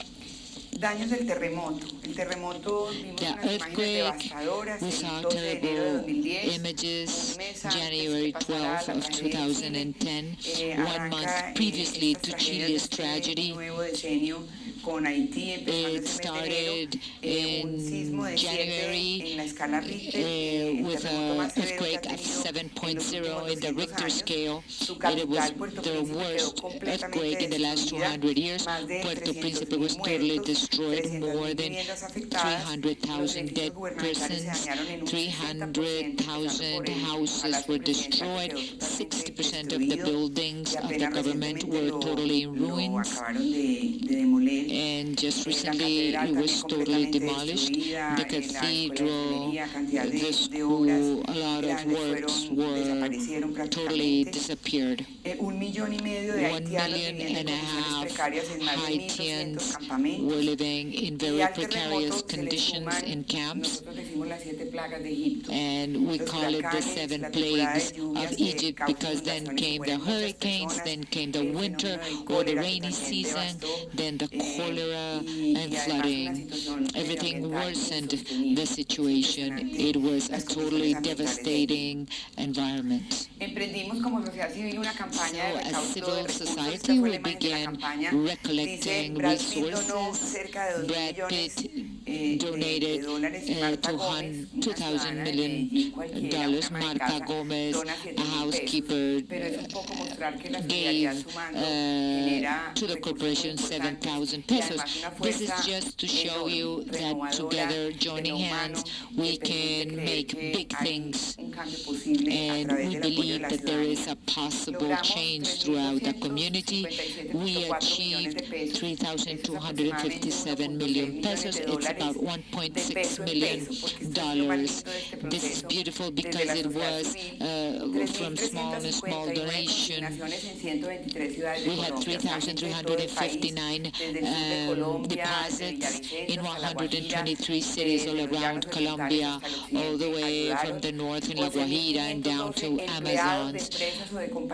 Daños del terremoto. El terremoto, vimos The unas imágenes earthquake, devastadoras we el saw 12 de enero de terrible 2010. images, un mes antes January que pasara 12th la of tragedia de Chile. 2010, 1 Arranca, month previously estas to tragedias Chile's de tragedy. este nuevo decenio con Haití empezando It ese mes de started enero, un sismo de in 7 January en la escala Richter, el with terremoto an más severo que ha earthquake of tenido en los 7.0 in the 200 Richter años. scale. Su It was capital, Puerto the Príncipe, quedó worst completamente earthquake in the last destruida, 200 years. más de Puerto 300.000 Príncipe was totally muertos, destroyed, 300.000 more than viviendas afectadas, los 300,000 edificios dead gubernamentales se persons, dañaron en un 300,000 houses were destroyed, 60% of the buildings of the government were totally in ruins, acabaron de demoler. and just La recently catedral it was también totally completamente demolished. destruida, The la escuela de cathedral, ingeniería, cantidad the de school, obras a lot of grandes works desaparecieron were totally prácticamente. disappeared. 1,5 millones de 1 haitianos million viviendo en and a condiciones half precarias en más de 1.200 Haitians campamentos. were living in Y very al precarious terremoto se le conditions suman, in camps, nosotros decimos las 7 plagas de Egipto. and we Los call it the huracanes, 7 la temporada de plagues lluvias of que Egypt, causan because then inundaciones y came the mueren muchas hurricanes, personas, then came the el winter fenómeno del or the cólera que rainy también season, devastó, then the cholera y and además una flooding. situación Everything medioambiental worsened insostenible. the situation. It was a Las totally condiciones ambientales de devastating environment. Emprendimos como sociedad civil una campaña de So, as recaudo civil de recursos. society, Esta fue we el lema de la began campaña. recollecting Dice, Brad Pitt donó resources. cerca de 2 Brad millones Pitt donated $2,000 million. Marta Gomez, a housekeeper, gave to the corporation 7,000 pesos. This is just to show you that together, joining hands, we can make big things. And we believe that there is a possible change throughout the community. We achieved 3,257 million pesos. It's about $1.6 million. This is beautiful because it was from small and small donation. We had 3,359 deposits in 123 cities all around Colombia, all the way from the north in La Guajira and down to Amazon.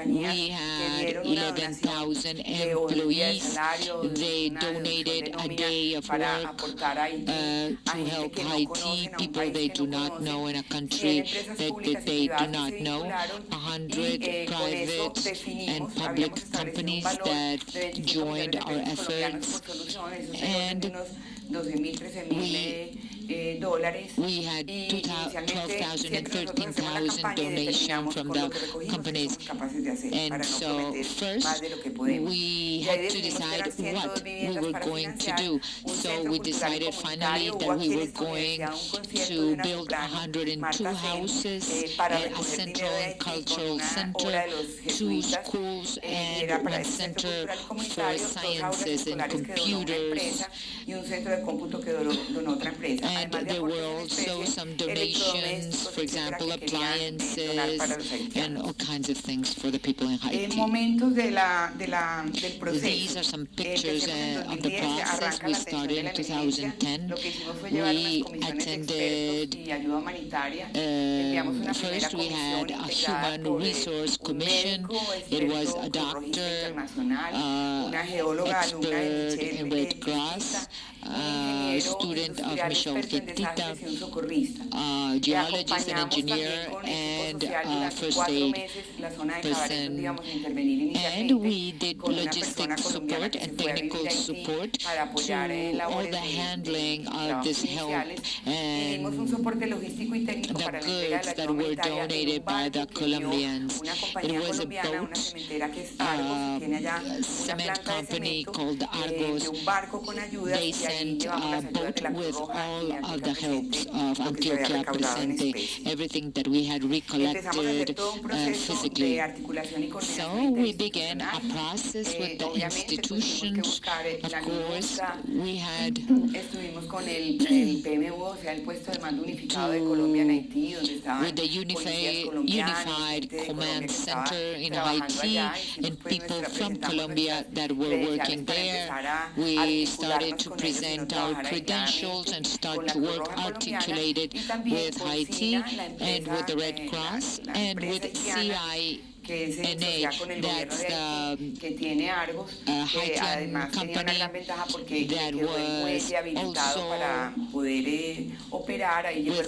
We had 11,000 employees. They donated a day of work to help Haiti, people they do not know in a country that they do not know. 100 private and public companies that joined our efforts, and we had 12,000 and 13,000 donations from the companies. And so first, we had to decide what we were going to do. So we decided finally that we were going to build 102 houses, a central and cultural center, 2 schools, and 1 center for sciences and computers. And there were also some donations, for example, appliances and all kinds of things for the people in Haiti. These are some pictures of the process. We started in 2010. We attended, first we had a human resource commission. It was a doctor, expert in Red Cross, student of Michelle Quintita, geologist and engineer, and first aid person. And we did logistic support and technical support to all the handling of this help and the goods that were donated by the Colombians. It was a boat, cement company called Argos. They sent a boat with all of the helps of Antioquia Presente, everything that we had recollected physically. So we began a process with the institutions. Of course, we had to, with the unified command center in Haiti and people from Colombia that were working there. We started to present our credentials and start to work articulated with Haiti and with the Red Cross and with CINA, that's the Haitian company that was also with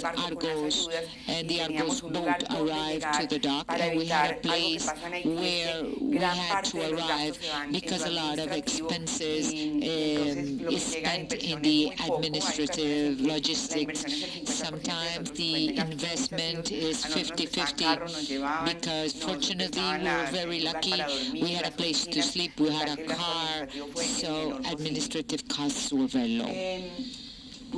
Argos, and the Argos boat arrived to the dock, and we had a place where we had to arrive because a lot of expenses is spent in the administrative logistics. Sometimes the investment is 50-50 because fortunately we were very lucky. We had a place to sleep, we had a car, so administrative costs were very low. So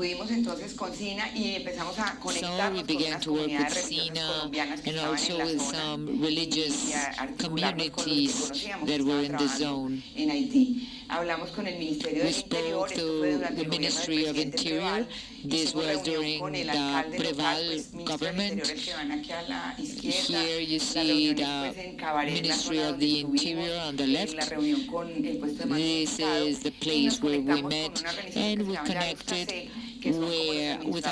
we began to work with SINA and also with some religious communities that were in the zone. We spoke to the Ministry of Interior. This was during the Preval government. Here you see the Ministry of the Interior on the left. This is the place where we met and we connected with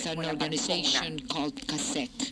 an organization called CASEC.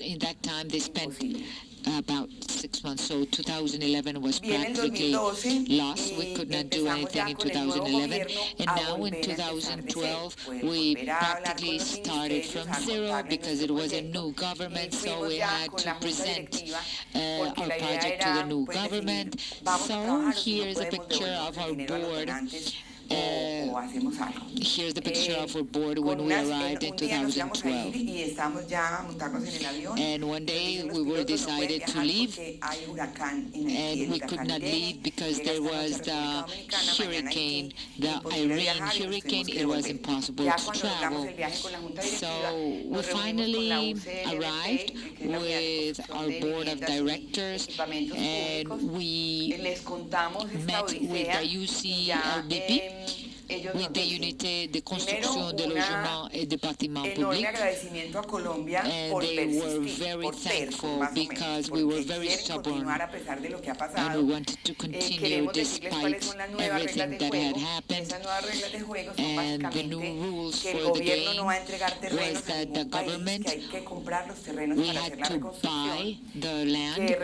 in that time they spent about 6 months. So 2011 was practically lost. We could not do anything in 2011. And now in 2012, we practically started from zero because it was a new government. So we had to present our project to the new government. So here's a picture of our board. Here's the picture of our board when we arrived in 2012. And one day we were decided to leave, and we could not leave because there was the hurricane, the Irene hurricane. It was impossible to travel. So we finally arrived with our board of directors, and we met with the UCLBP, with the Unité de Construction de Logement et de Bâtiment Public, and they were very thankful because we were very stubborn and we wanted to continue despite everything that had happened. And the new rules for the game was that the government, we had to buy the land to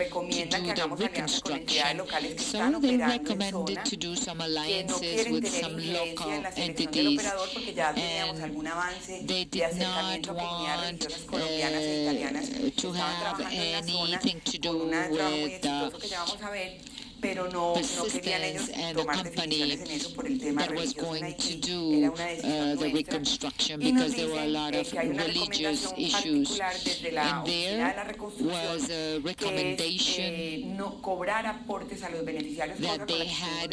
do the reconstruction. So they recommended to do some alliances with some local entities, and they did not want to have anything to do with persistence and the company that was going to do the reconstruction, because there were a lot of religious issues. And there was a recommendation that they had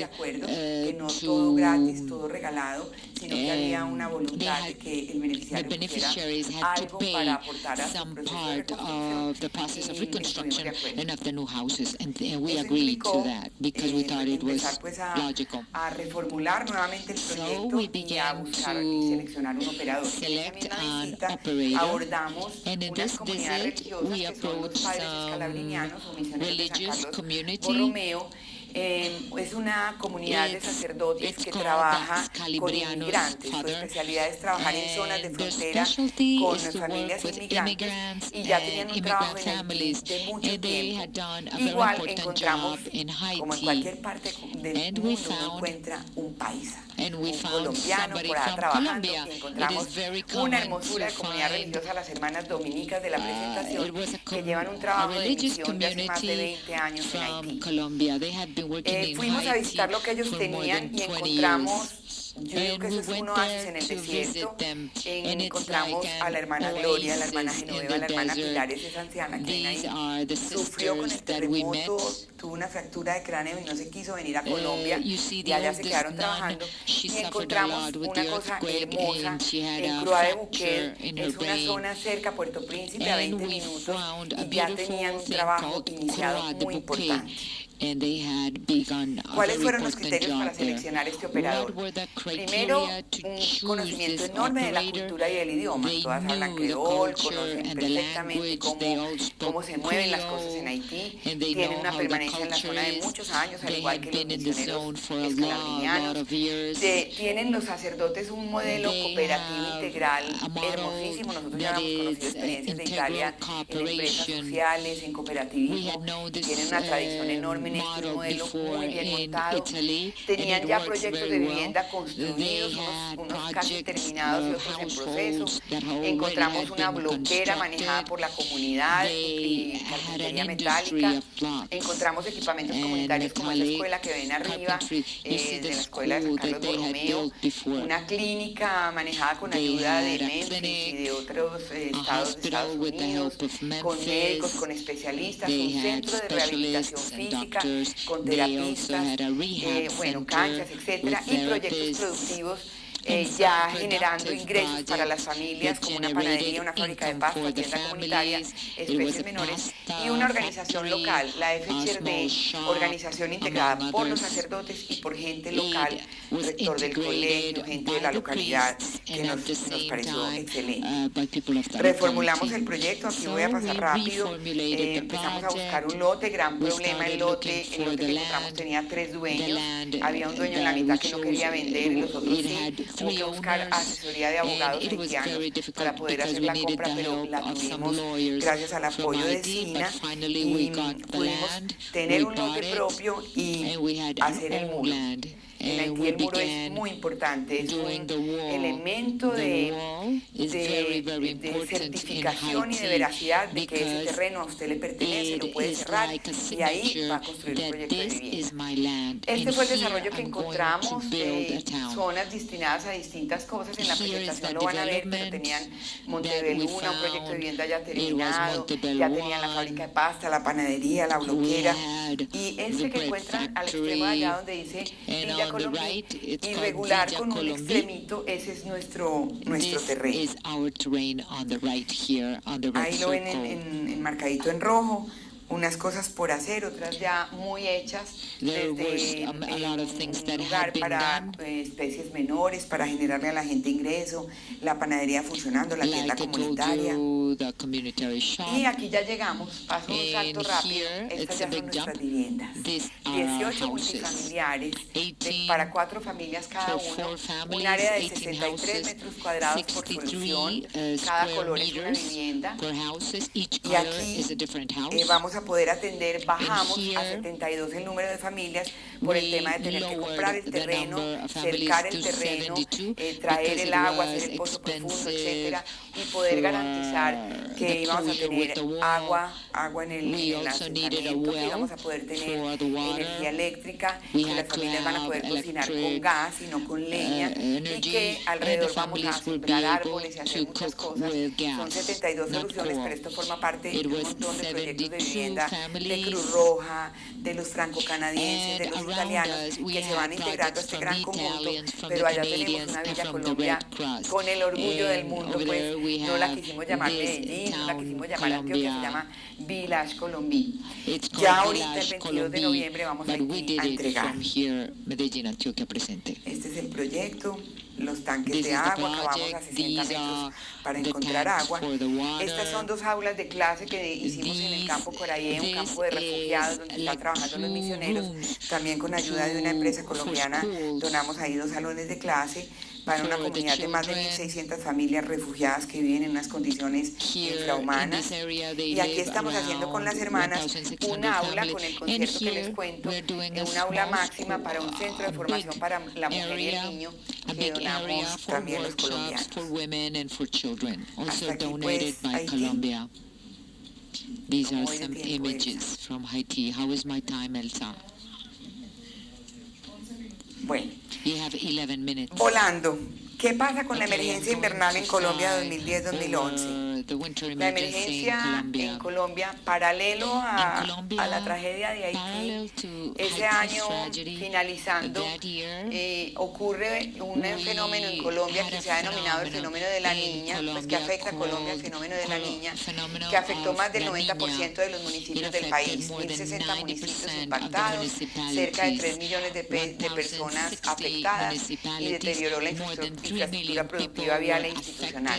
the beneficiaries had to pay some part of the process of reconstruction and of the new houses, and we agreed to that because we thought it was logical. So we began to select an operator, and in this visit we approached some religious community. Es una comunidad de sacerdotes que trabaja con inmigrantes. Su especialidad es trabajar en zonas de frontera con familias inmigrantes, y ya tenían un trabajo en Haití de mucho tiempo. Igual encontramos, como en cualquier parte del mundo, uno encuentra un paisa, un colombiano por allá trabajando, y encontramos una hermosura de comunidad religiosa, las hermanas dominicas de la presentación, que llevan un trabajo de misión de hace más de 20 años en Haití. Fuimos a visitar lo que ellos tenían y encontramos, yo digo que eso es un oasis en el desierto. Encontramos a la hermana Gloria, a la hermana Genoveva, a la hermana Pilar, esa anciana que ahí sufrió con el terremoto, tuvo una fractura de cráneo y no se quiso venir a Colombia, y allá se quedaron trabajando. Y encontramos una cosa hermosa en Croix de Bouquet, es una zona cerca a Puerto Príncipe, a 20 minutos, y ya tenían un trabajo iniciado muy importante. ¿Cuáles fueron los criterios para seleccionar este operador? Primero, un conocimiento enorme de la cultura y del idioma. Todas hablan creol, conocen perfectamente cómo se mueven las cosas en Haití, tienen una permanencia en la zona de muchos años, al igual que los misioneros escalabrinianos. Tienen los sacerdotes un modelo cooperativo integral hermosísimo. Nosotros ya hemos conocido experiencias de Italia en empresas sociales, en cooperativismo. Tienen una tradición enorme en este modelo muy bien montado. Tenían ya proyectos de vivienda construidos, unos casi terminados y otros en proceso. Encontramos una bloquera manejada por la comunidad y carpintería metálica. Encontramos equipamientos comunitarios como en la escuela que ven arriba, de la escuela de San Carlos Borromeo, una clínica manejada con ayuda de Memphis y de otros estados de Estados Unidos, con médicos, con especialistas, un centro de rehabilitación física, con terapistas, canchas, etcétera, y proyectos productivos ya generando ingresos para las familias, como una panadería, una fábrica de pasta, tienda comunitaria, especies menores, y una organización local, la FHRD, organización integrada por los sacerdotes y por gente local, rector del colegio, gente de la localidad, que nos pareció excelente. Reformulamos el proyecto, aquí voy a pasar rápido, empezamos a buscar un lote, gran problema el lote que encontramos tenía 3 dueños, había un dueño en la mitad que no quería vender y los otros sí. three que buscar owners, asesoría de abogados and it was haitianos very para difficult poder because hacer we la needed compra, the pero help la of some tuvimos lawyers gracias al from apoyo de Haiti, but SINA finally y we got the pudimos land, tener we un bought lote it, propio y and we had hacer our el own muro. land. En And Haití we el muro es began muy importante, es doing un the wall. elemento The de wall is very, very important in certificación y de Haiti veracidad de que ese because terreno a usted le pertenece, it lo puede is cerrar like a y ahí signature va a construir un that proyecto de this vivienda. is my land, Este and fue el here desarrollo que I'm going to encontramos, build a town. zonas destinadas a distintas cosas. En la Here is presentación the lo van a ver, pero development tenían that Montebello we 1, un proyecto de found. vivienda ya It was terminado, Montebello ya tenían la 1. fábrica de pasta, la panadería, la We bloquera, had y the este que bread encuentran al extremo de factory, allá donde dice and Villa on the Colombia, right it's called irregular Villa con un Colombia. extremito, ese es nuestro This terreno. is our terrain on the right here, on the red Ahí lo ven circle. enmarcadito en rojo, unas cosas por hacer, otras ya muy hechas, There desde was a lot of things that un had lugar been para done. especies menores, para generarle a la gente ingreso, la panadería funcionando, la tienda Like I told comunitaria. you, the community shop. Y aquí ya llegamos, paso un salto And rápido, here, estas it's ya a son big nuestras jump. viviendas. These are 18 houses. multifamiliares $18 para 4 familias cada for uno, 4 families, un área de 18 63 houses, metros cuadrados por 63 solución, cada square color es una meters vivienda. per houses. Each Y color aquí is a different house. vamos a poder atender, bajamos And a here 72 el número de familias por el we tema de tener que lowered comprar el the terreno, number of families cercar el to terreno, 72 traer because el it agua, was hacer el pozo profundo, expensive etcétera, y poder for garantizar que the íbamos a closure with tener the wall. agua en el We also needed a asentamiento, que well íbamos a poder tener for the water. energía eléctrica, We que las had to familias van a poder have cocinar con electric, gas y no con leña, y energy, que and the alrededor vamos a families will be sembrar able árboles y hacer to muchas cook cosas. with Son gas, 72 not soluciones, coal. pero esto forma parte It de un was montón de proyectos de 72 vivienda de families. Cruz Roja, de los franco-canadienses, de And los around italianos, us, we que se had van integrando a projects este from gran the conjunto, Italians, from pero the allá tenemos Canadians, una and Villa from the Colombia Red Cross. con el orgullo del And mundo, over pues there we no la have quisimos llamar this Medellín, no la town, quisimos llamar Antioquia, se Colombia. llama Village Colombia. It's Ya called ahorita el Village 22 de Colombia, noviembre vamos a but we ir did a it entregar. from here, Medellín, Antioquia presente. Este es el proyecto, los tanques This de is the agua, acabamos a project. 60 These metros are para the encontrar tanks agua. for the water. Estas son 2 aulas de clase que hicimos en el campo Corayé, un campo de refugiados donde están trabajando los misioneros. También con ayuda de una empresa colombiana donamos ahí 2 salones de clase para una comunidad de más de 1.600 familias refugiadas que viven en unas condiciones infrahumanas. Y aquí estamos haciendo con las hermanas un aula con el concierto que les cuento, un aula máxima para un centro de formación para la mujer y el niño que donamos también los colombianos. For women and for children, also Hasta aquí, donated pues, by Haití. Colombia. These are Como hoy de some tiempo, images from Haiti. How is my time, Elsa? Bueno, You have 11 minutes. volando. ¿Qué pasa con la Okay, emergencia I'm going invernal to en Colombia fly 2010-2011? over the winter La emergency in emergencia Colombia. en Colombia, paralelo a Colombia, la tragedia de Haití, parallel to ese Haiti's año tragedy, finalizando, that year, ocurre un fenómeno en Colombia que se ha denominado el fenómeno de la niña, pues que afecta a Colombia, el fenómeno de la niña, que afectó más del 90% de los municipios del país, 1.060 municipios impactados, cerca de 3 millones de personas afectadas y deterioró la infraestructura productiva, vial e institucional.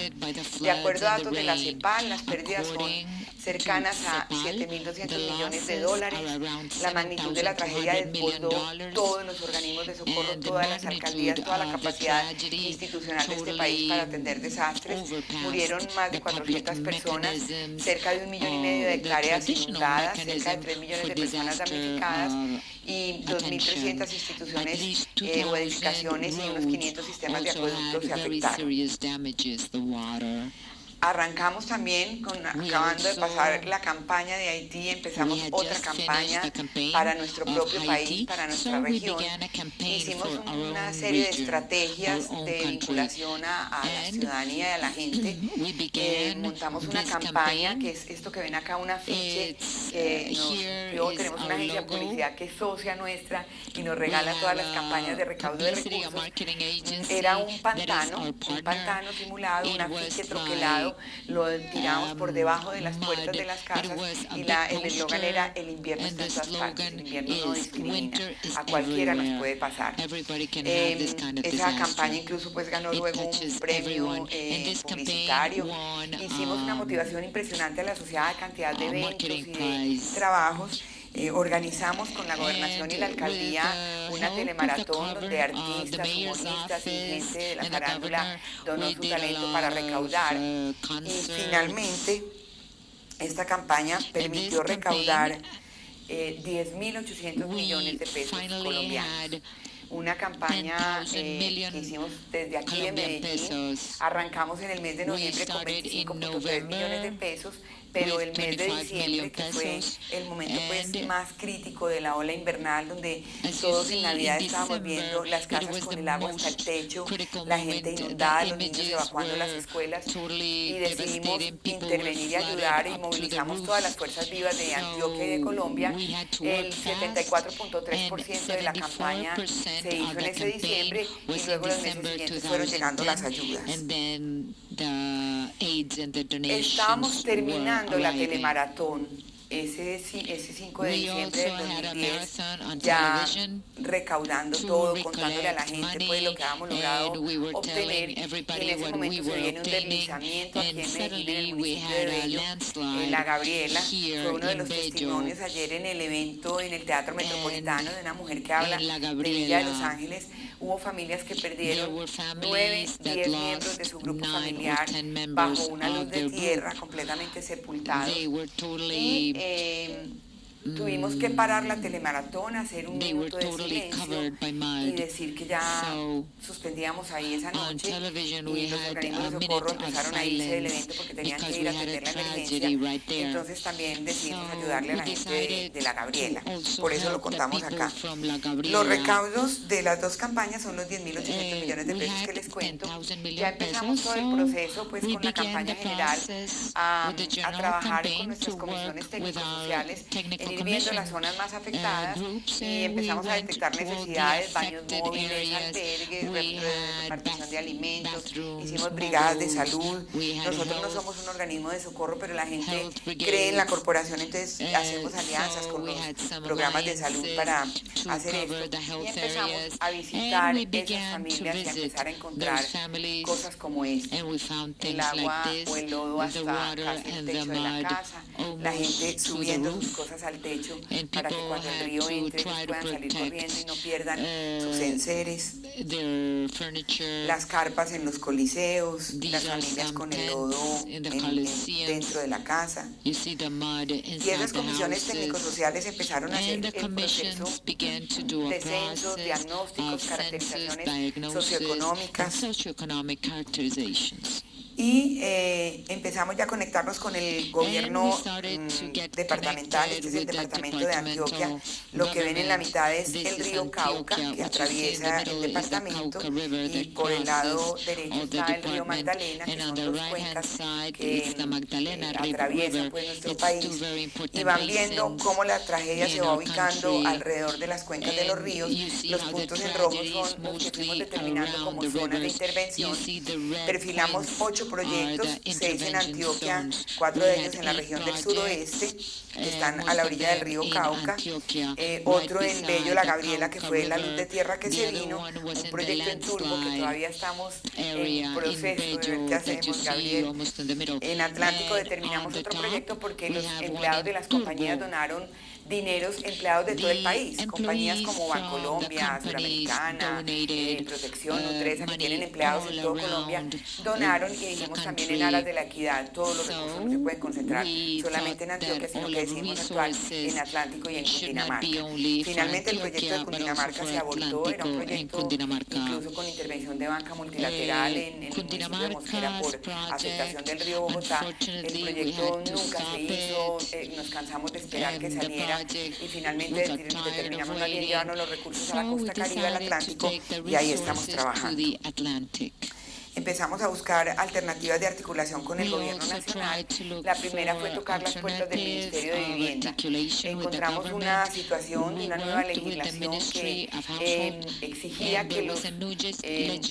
De acuerdo a datos de la CEPAL, las pérdidas son cercanas a 7.200 millones de dólares. La magnitud de la tragedia desbordó todos los organismos de socorro, todas las alcaldías, toda la capacidad institucional de este país para atender desastres. Murieron más de 400 personas, cerca de 1,5 millones de hectáreas inundadas, cerca de 3 millones de personas damnificadas y 2.300 instituciones o edificaciones y unos 500 sistemas de acueductos se afectaron. Arrancamos también, acabando de pasar la campaña de Haití, empezamos otra campaña para nuestro propio país, para nuestra región. Hicimos una serie de estrategias de vinculación a la ciudadanía y a la gente. Montamos una campaña, que es esto que ven acá, un afiche, que tenemos una agencia de publicidad que es socia nuestra y nos regala todas las campañas de recaudo de recursos. Era un pantano simulado, un afiche troquelado, lo tiramos por debajo de las puertas de las casas y el eslogan era: el invierno está en todas partes, el invierno no discrimina, a cualquiera nos puede pasar. Esa campaña incluso pues ganó luego un premio publicitario. Hicimos una motivación impresionante a la sociedad, cantidad de eventos y de trabajos. organizamos con la gobernación y la alcaldía una telemaratón donde artistas, humoristas y gente de la farándula donó su talento para recaudar. Y finalmente, esta campaña permitió recaudar 10.800 millones de pesos colombianos. Una campaña que hicimos desde aquí de Medellín. Arrancamos en el mes de noviembre con 25.3 millones de pesos, pero el mes de diciembre, que fue el momento pues más crítico de la ola invernal, donde todos en Navidad estábamos viendo las casas con el agua hasta el techo, la gente inundada, los niños evacuando las escuelas, y decidimos intervenir y ayudar, y movilizamos todas las fuerzas vivas de Antioquia y de Colombia. El 74.3% de la campaña se hizo en ese diciembre, y luego los meses siguientes fueron llegando las ayudas. Estábamos terminando la telemaratón ese 5 de diciembre del 2010, ya recaudando todo, contándole a la gente pues lo que habíamos logrado obtener. Y en ese momento se viene un deslizamiento aquí en Medellín, en el municipio de Bello, en La Gabriela. Fue uno de los testimonios ayer en el evento en el Teatro Metropolitano de una mujer que habla de Villa de Los Ángeles. Hubo familias que perdieron 9, 10 miembros de su grupo familiar bajo una luz de tierra, completamente sepultados. Y tuvimos que parar la telemaratón, hacer un minuto de silencio y decir que ya suspendíamos ahí esa noche, y los organismos de socorro empezaron a irse del evento porque tenían que ir a atender la emergencia. Entonces también decidimos ayudarle a la gente de La Gabriela. Por eso lo contamos acá. Los recaudos de las dos campañas son los 10.800 millones de pesos que les cuento. Ya empezamos todo el proceso pues con la campaña general a trabajar con nuestras comisiones técnico-sociales, en ir viendo las zonas más afectadas, y empezamos a detectar necesidades, baños móviles, albergues, repartición de alimentos, hicimos brigadas de salud. Nosotros no somos un organismo de socorro, pero la gente cree en la corporación, entonces hacemos alianzas con los programas de salud para hacer esto, y empezamos a visitar esas familias y a empezar a encontrar cosas como esta: el agua o el lodo hasta casi el techo de la casa, la gente subiendo sus cosas al techo para que cuando el río entre ellos puedan salir corriendo y no pierdan sus enseres, las carpas en los coliseos, las familias con el lodo dentro de la casa. Y esas comisiones técnico-sociales empezaron a hacer el proceso de censos, diagnósticos, caracterizaciones socioeconómicas. Y empezamos ya a conectarnos con el gobierno departamental. Este es el departamento de Antioquia. Lo que ven en la mitad es el río Cauca, que atraviesa el departamento, y por el lado derecho está el río Magdalena, que son dos cuencas que atraviesan pues nuestro país, y van viendo cómo la tragedia se va ubicando alrededor de las cuencas de los ríos. Los puntos en rojo son los que fuimos determinando como zonas de intervención. Perfilamos 8 proyectos, 6 en Antioquia, 4 de ellos en la región del suroeste, que están a la orilla del río Cauca, otro en Bello, La Gabriela, que fue la luz de tierra que se vino, un proyecto en Turbo que todavía estamos en proceso de ver qué hacemos, Gabriel. En Atlántico determinamos otro proyecto porque los empleados de las compañías donaron dineros, empleados de todo el país, compañías como Bancolombia, Suramericana, Protección, Nutresa, que tienen empleados en toda Colombia, donaron, y dijimos también en aras de la equidad, todos los recursos no se pueden concentrar solamente en Antioquia, sino que decidimos actuar en Atlántico y en Cundinamarca. Finalmente el proyecto de Cundinamarca se abortó, era un proyecto incluso con intervención de banca multilateral en el municipio de Mosquera por afectación del río Bogotá. El proyecto nunca se hizo, nos cansamos de esperar que saliera, y finalmente determinamos más bien llevarnos los recursos a la costa caribe, al Atlántico, y ahí estamos trabajando. Empezamos a buscar alternativas de articulación con el gobierno nacional. La primera fue tocar las puertas del Ministerio de Vivienda. Encontramos una situación de una nueva legislación que exigía que los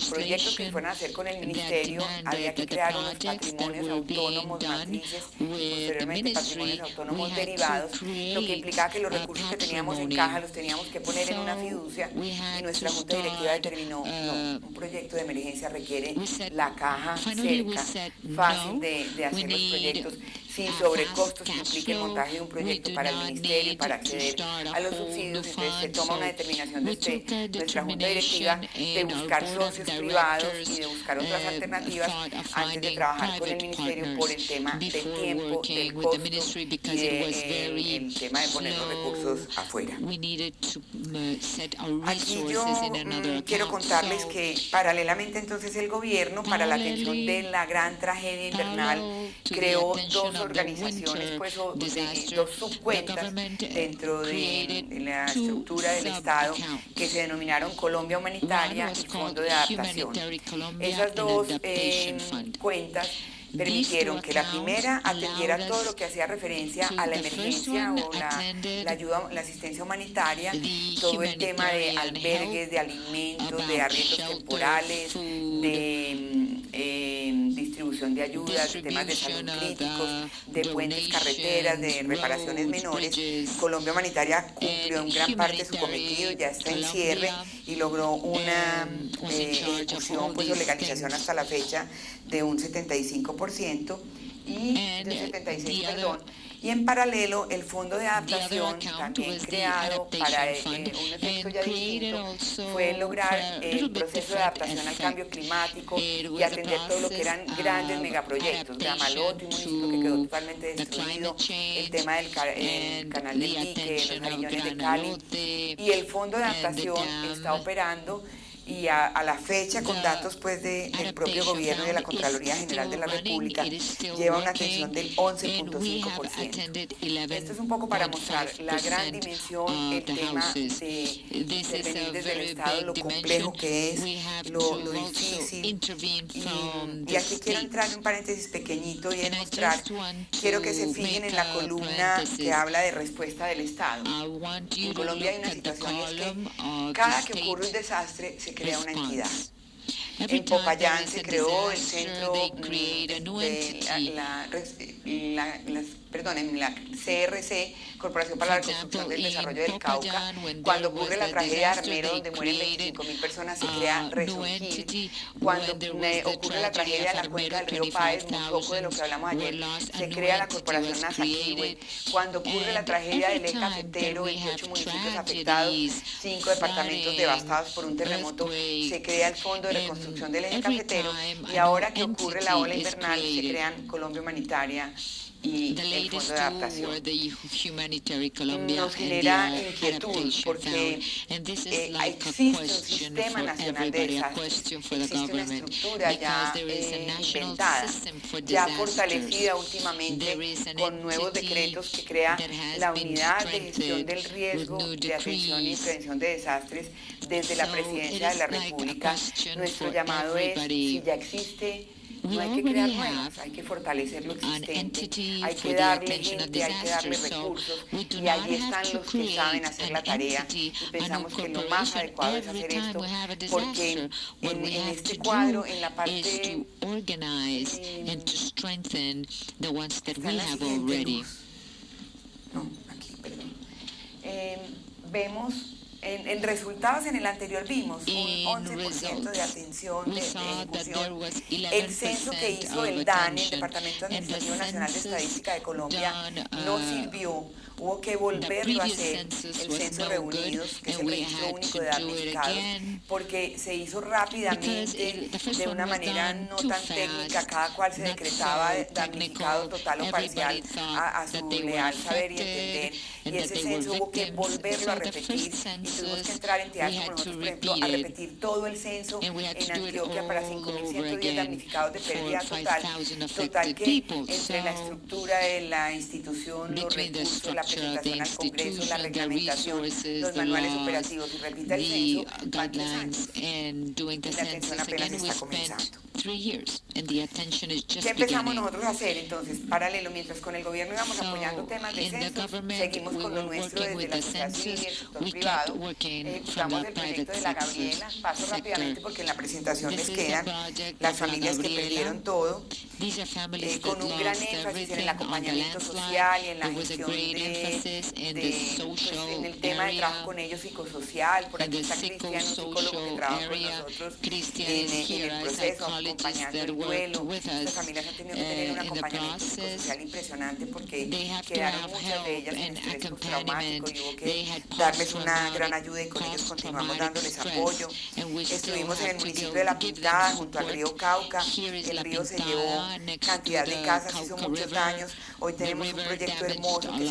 proyectos que fueran a hacer con el Ministerio había que crear unos patrimonios autónomos matrices y posteriormente patrimonios autónomos derivados, lo que implicaba que los recursos que teníamos en caja los teníamos que poner en una fiducia, y nuestra Junta Directiva determinó no, un proyecto de emergencia requiere la caja cerca, fácil de hacer los proyectos. sin sobrecostos que implique el montaje de un proyecto para el ministerio y para acceder a los subsidios. Entonces se toma una determinación desde nuestra junta directiva de buscar socios privados y de buscar otras alternativas antes de trabajar con el ministerio por el tema del tiempo, del costo y el tema de poner los recursos afuera. Aquí yo quiero contarles que paralelamente entonces el gobierno, para la atención de la gran tragedia invernal, creó dos organizaciones, pues, dos subcuentas dentro de la estructura del Estado que se denominaron Colombia Humanitaria y Fondo de Adaptación. Esas dos cuentas permitieron que la primera atendiera todo lo que hacía referencia a la emergencia o la ayuda, la asistencia humanitaria, todo el tema de albergues, de alimentos, de arriendos temporales, de distribución de ayudas, de temas de salud críticos, de puentes, carreteras, de reparaciones menores. Colombia Humanitaria cumplió en gran parte su cometido, ya está en cierre y logró una ejecución, pues, o legalización hasta la fecha de un 75% y de un 76%, perdón. Y en paralelo, el Fondo de Adaptación, también creado para un efecto ya distinto, fue lograr el proceso de adaptación al cambio climático y atender todo lo que eran grandes megaproyectos. Gramalote, un municipio que quedó totalmente destruido, el tema del canal del dique, los Jariñones de Cali. Y el Fondo de Adaptación está operando y a la fecha, con datos, pues, del propio gobierno y de la Contraloría General de la República, lleva una atención del 11.5%. Esto es un poco para mostrar la gran dimensión, el tema de intervenir desde el Estado, lo complejo que es, lo difícil. Y aquí quiero entrar en un paréntesis pequeñito y mostrar, quiero que se fijen en la columna que habla de respuesta del Estado. En Colombia hay una situación, y es que cada que ocurre un desastre se crea una entidad. En Popayán se creó el centro en la CRC, Corporación para la Reconstrucción del Desarrollo del Cauca. Cuando ocurre la tragedia de Armero, donde mueren 25.000 personas, se crea Resurgir. Cuando ocurre la tragedia de la cuenca del río Páez, un poco de lo que hablamos ayer, se crea la Corporación Nazaquihue. Cuando ocurre la tragedia del eje cafetero, 28 municipios afectados, 5 departamentos devastados por un terremoto, se crea el Fondo de Reconstrucción del eje cafetero. Y ahora que ocurre la ola invernal, se crean Colombia Humanitaria y el Fondo de Adaptación. Nos genera inquietud porque existe un sistema nacional de desastres, existe una estructura ya inventada, ya fortalecida últimamente con nuevos decretos que crea la Unidad de Gestión del Riesgo de Atención y Prevención de Desastres desde la Presidencia de la República. Nuestro llamado es, si ya existe, no hay que crear nuevas, hay que fortalecer lo existente, hay que darle gente, hay que darle recursos, y allí están los que saben hacer la tarea, y pensamos que lo más adecuado es hacer esto, porque en este cuadro, en la parte vemos. En resultados, en el anterior vimos un 11% de atención, de ejecución. El censo que hizo el DANE, el Departamento Administrativo Nacional de Estadística de Colombia, no sirvió. Hubo que volverlo a hacer, el censo reunidos, que es el registro único de damnificados, porque se hizo rápidamente, de una manera no tan técnica, cada cual se decretaba damnificado total o parcial a su leal saber y entender, y ese censo hubo que volverlo a repetir, y tuvimos que entrar entidades como nosotros, por ejemplo, a repetir todo el censo en Antioquia para 5.110 damnificados de pérdida total que entre la estructura de la institución, los recursos, la presentación al Congreso, la reglamentación, los manuales operativos, y repita el censo, van 3 años. Y la atención apenas está comenzando. ¿Qué empezamos nosotros a hacer entonces? Paralelo, mientras con el gobierno íbamos apoyando temas de censo, seguimos con lo nuestro desde la sociedad civil y el sector privado. Ejecutamos el proyecto de la Gabriela. Paso rápidamente porque en la presentación les quedan las familias que perdieron todo, con un gran énfasis en el acompañamiento social y en la gestión en el tema de trabajo con ellos psicosocial. Por aquí está Cristian, un psicólogo que trabaja con nosotros en el proceso, acompañando el duelo. Estas familias han tenido que tener un acompañamiento psicosocial impresionante porque quedaron muchas de ellas en estrés postraumático y hubo que darles una gran ayuda y con ellos continuamos dándoles apoyo. Estuvimos en el municipio de La Pintada, junto al río Cauca. El río se llevó cantidad de casas, hizo muchos daños. Hoy tenemos un proyecto hermoso que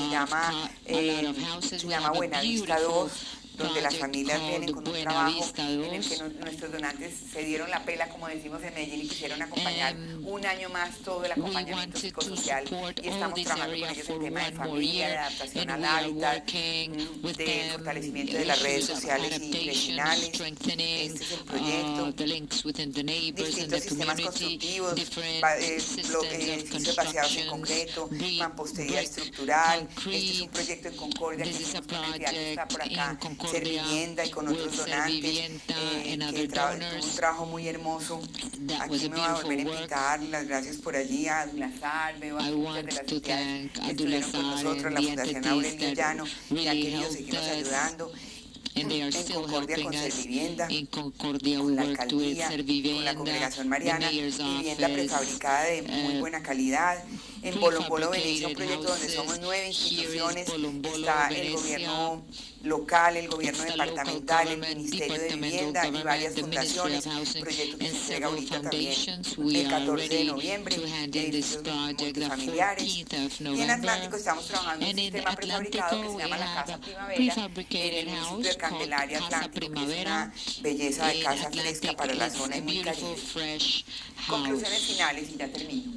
se llama Buenavista 2, donde las familias vienen con un trabajo en el que nuestros donantes se dieron la pela, como decimos en Medellín, y quisieron acompañar un año más todo el acompañamiento psicosocial, y estamos trabajando con ellos en tema de familia, de adaptación al hábitat, de fortalecimiento de las redes sociales y vecinales. Este es el proyecto. Distintos sistemas constructivos, edificios vaciados en concreto, mampostería estructural. Este es un proyecto en Concordia que hicimos con la entidad que está por acá, Servivienda, y con otros donantes, que tuvo un trabajo muy hermoso. Aquí me voy a volver a invitar. Las gracias por allí a Adulazar, veo a muchas de las entidades que estuvieron con nosotros, la Fundación Aurelio Llano, que han querido seguirnos ayudando. En Concordia con Servivienda, con la alcaldía, con la Congregación Mariana, vivienda prefabricada de muy buena calidad. En Bolombolo Venecia, un proyecto donde somos 9 instituciones, está el gobierno local, el gobierno departamental, el Ministerio de Vivienda y varias fundaciones. Un proyecto que se entrega ahorita también el 14 de noviembre, edificios multifamiliares. Y en Atlántico estamos trabajando en un sistema prefabricado que se llama la Casa Primavera, en el municipio de Candelaria, Atlántico, que es una belleza de casa fresca para la zona y muy caliente. Conclusiones finales y ya termino.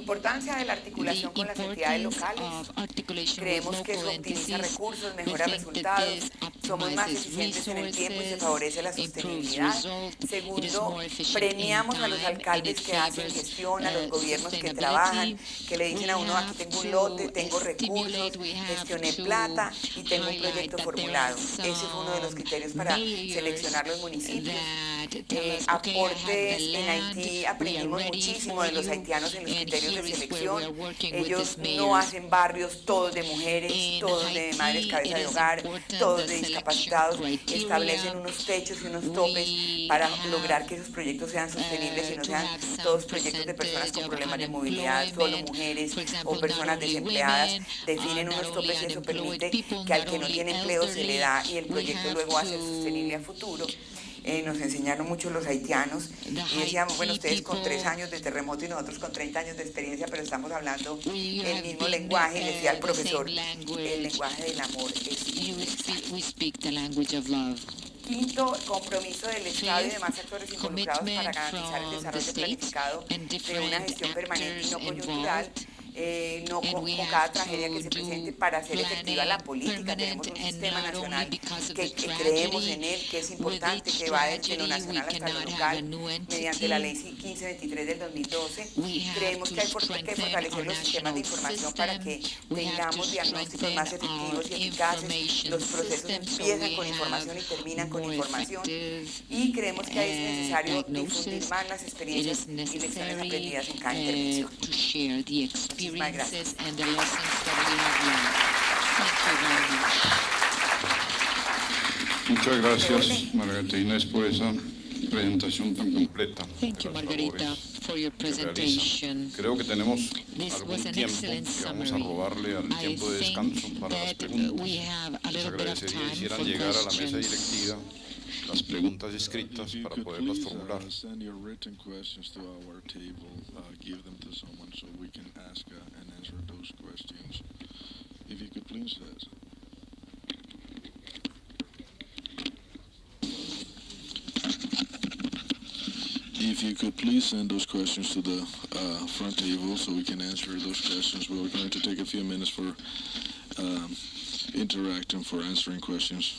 Importancia de la articulación con las entidades locales. Creemos que eso optimiza recursos, mejora resultados, somos más eficientes en el tiempo y se favorece la sostenibilidad. Segundo, premiamos a los alcaldes que hacen gestión, a los gobiernos que trabajan, que le dicen a uno: aquí tengo un lote, tengo recursos, gestioné plata y tengo un proyecto formulado. Ese fue uno de los criterios para seleccionar los municipios. Aportes en Haití, aprendimos muchísimo de los haitianos en los criterios de selección. Ellos no hacen barrios todos de mujeres, todos de madres cabeza de hogar, todos de discapacitados. Establecen unos techos y unos topes para lograr que esos proyectos sean sostenibles y no sean todos proyectos de personas con problemas de movilidad, solo mujeres o personas desempleadas. Definen unos topes y eso permite que al que no tiene empleo se le da y el proyecto luego va a ser sostenible a futuro. Nos enseñaron mucho los haitianos y decíamos: bueno, ustedes con 3 años de terremoto y nosotros con 30 años de experiencia, pero estamos hablando el mismo lenguaje. Y decía el profesor: el lenguaje del amor es Quinto, compromiso del Estado y demás actores involucrados para garantizar el desarrollo planificado de una gestión permanente y no coyuntural. No con cada tragedia que se presente, para hacer efectiva la política. Tenemos un sistema nacional que creemos en él, que es importante, que va desde lo nacional hasta lo local, mediante la ley 1523 del 2012. Creemos que hay que fortalecer los sistemas de información para que tengamos diagnósticos más efectivos y eficaces. Los procesos empiezan con información y terminan con información. Y creemos que es necesario difundir más las experiencias y lecciones aprendidas en cada intervención. Experiences and the lessons that we have learned. Thank you very much. Muchas gracias, Margarita Inés, por esa presentación tan completa. Thank you, Margarita, for your presentation. Creo que tenemos This algún was an tiempo excellent que vamos a summary. robarle al I tiempo de descanso think para las that preguntas. we have a Les little bit of agradecería time hicieran for llegar a la mesa questions. directiva las preguntas escritas para poderlas formular. Send your written questions to our table, give them to someone so we can ask and answer those questions. If you could please, if you could please send those questions to the front table so we can answer those questions. We're going to take a few minutes for interacting, for answering questions.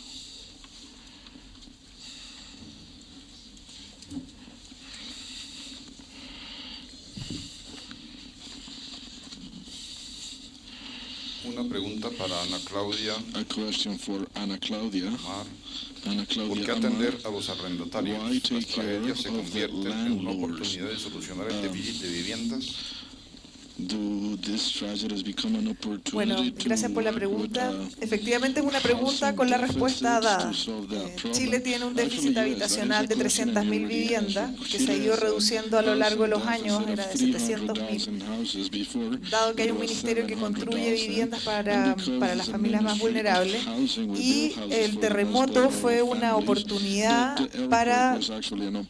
Una pregunta para Ana Claudia. A question for Ana Claudia. Amar. Ana Claudia ¿Por qué atender a los arrendatarios? Las tragedias se convierten en una oportunidad de solucionar el déficit de viviendas. Bueno, gracias por la pregunta. Efectivamente es una pregunta con la respuesta dada. Chile tiene un déficit habitacional de 300.000 viviendas que se ha ido reduciendo a lo largo de los años, era de 700.000. Dado que hay un ministerio que construye viviendas para las familias más vulnerables, y el terremoto fue una oportunidad para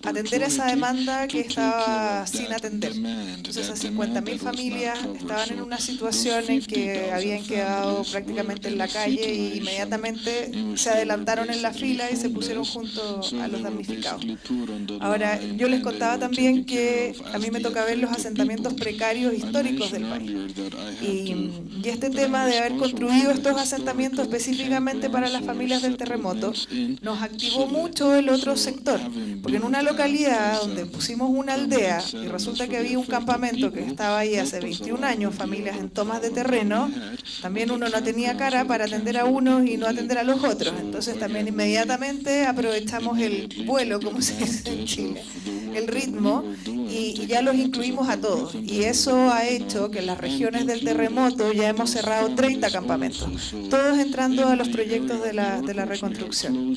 atender esa demanda que estaba sin atender. Entonces, esas 50.000 familias estaban en una situación en que habían quedado prácticamente en la calle y inmediatamente se adelantaron en la fila y se pusieron junto a los damnificados. Ahora, yo les contaba también que a mí me toca ver los asentamientos precarios históricos del país. Y este tema de haber construido estos asentamientos específicamente para las familias del terremoto nos activó mucho el otro sector, porque en una localidad donde pusimos una aldea y resulta que había un campamento que estaba ahí hace 21 años, familias en tomas de terreno, también uno no tenía cara para atender a unos y no atender a los otros. Entonces también inmediatamente aprovechamos el vuelo, como se dice en Chile, el ritmo, y ya los incluimos a todos. Y eso ha hecho que en las regiones del terremoto ya hemos cerrado 30 campamentos, todos entrando a los proyectos de la reconstrucción.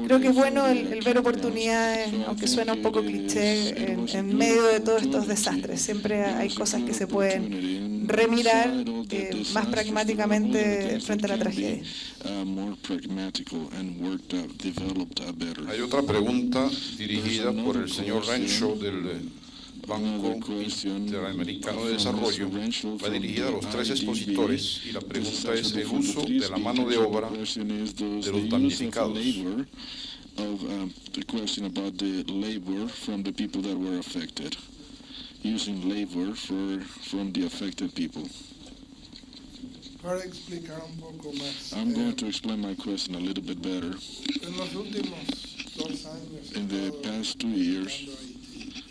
Creo que es bueno el ver oportunidades, aunque suena un poco cliché, en medio de todos estos desastres. Siempre hay cosas que se pueden remirar más pragmáticamente frente a la tragedia. Hay otra pregunta dirigida por el señor Renshaw del Banco Interamericano de Desarrollo. Va dirigida a los tres expositores y la pregunta es el uso de la mano de obra de los damnificados. Using labor from the affected people. Para explicar un poco más. I'm going to explain my question a little bit better. En los últimos 2 años. In the past 2 years,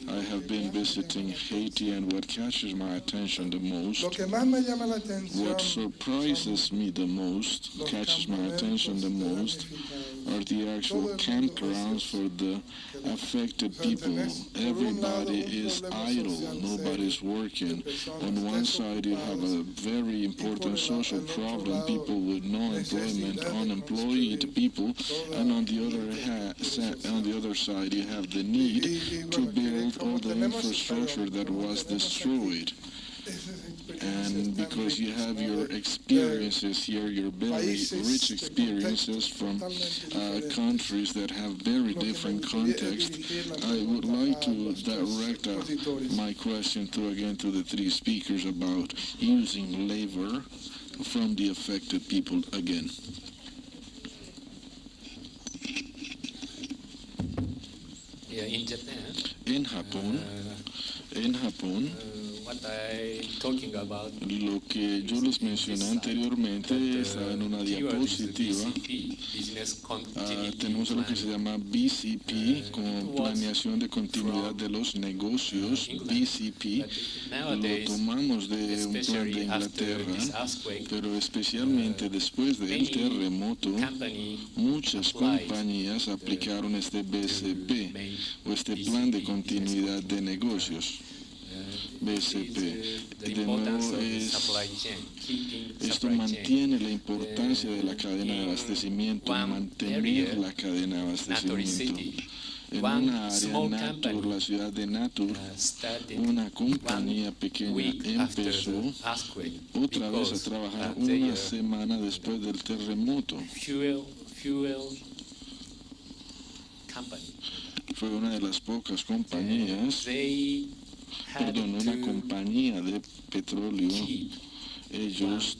I have been visiting Haiti, and what catches my attention the most, Lo que más me llama la atención, what surprises me the most, catches my attention the most, are the actual campgrounds for the affected people. Everybody is idle, nobody's working. On one side you have a very important social problem, people with no employment, unemployed people, and on the other side you have the need to build all the infrastructure that was destroyed. And because you have your experiences here, your very rich experiences from countries that have very different context, I would like to direct my question to the 3 speakers about using labor from the affected people again. Yeah, in Japan. En Japón, lo que yo les mencioné anteriormente está en una diapositiva. Tenemos lo que se llama BCP, como planeación de continuidad de los negocios. BCP lo tomamos de un plan de Inglaterra, pero especialmente después del terremoto, muchas compañías aplicaron este BCP, o este plan de continuidad de negocios. BCP. De nuevo, esto mantiene la importancia de la cadena de abastecimiento, mantener la cadena de abastecimiento. En una área Natur, la ciudad de Natur, una compañía pequeña empezó otra vez a trabajar una semana después del terremoto. Fue una de las pocas compañías, una compañía de petróleo. Ellos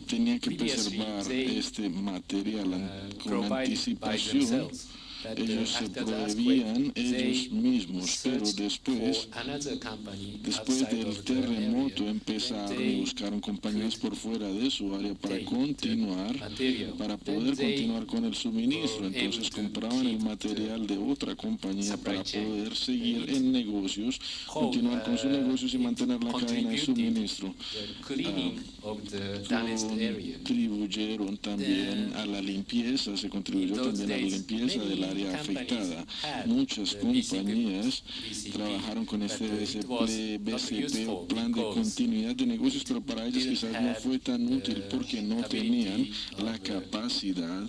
tenían que preservar este material con anticipación. Ellos se proveían ellos mismos, pero después del terremoto empezaron y buscaron compañías por fuera de su área para poder continuar con el suministro. Entonces compraban el material de otra compañía para poder seguir en negocios, continuar con sus negocios y mantener la cadena de suministro. contribuyeron también a la limpieza, se contribuyó también a la limpieza del área afectada. Muchas compañías trabajaron con este BCP o Plan de Continuidad de Negocios, pero para ellas quizás no fue tan útil porque no tenían la capacidad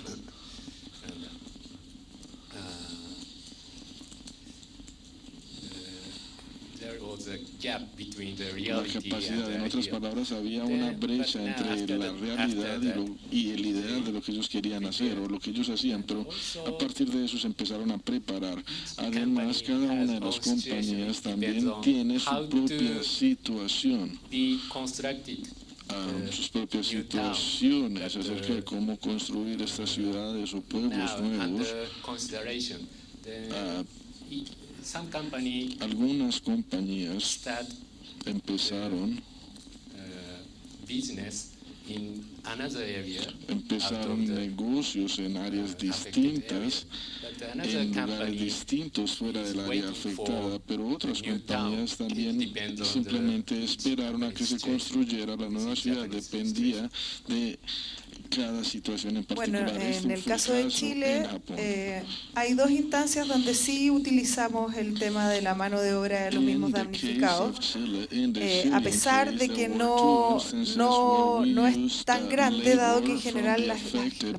en otras palabras, había una brecha entre la realidad y el ideal de lo que ellos querían hacer o lo que ellos hacían, pero a partir de eso se empezaron a preparar. Además, cada una de las compañías también tiene su propia situación, sus propias situaciones acerca de cómo construir estas ciudades o pueblos nuevos. Algunas compañías empezaron negocios en áreas distintas, en lugares distintos fuera del área afectada, pero otras compañías también simplemente esperaron a que se construyera la nueva ciudad. Dependía de cada situación en particular. Bueno, en el caso de Chile hay dos instancias donde sí utilizamos el tema de la mano de obra de los mismos damnificados, a pesar de que no es tan grande, dado que en general las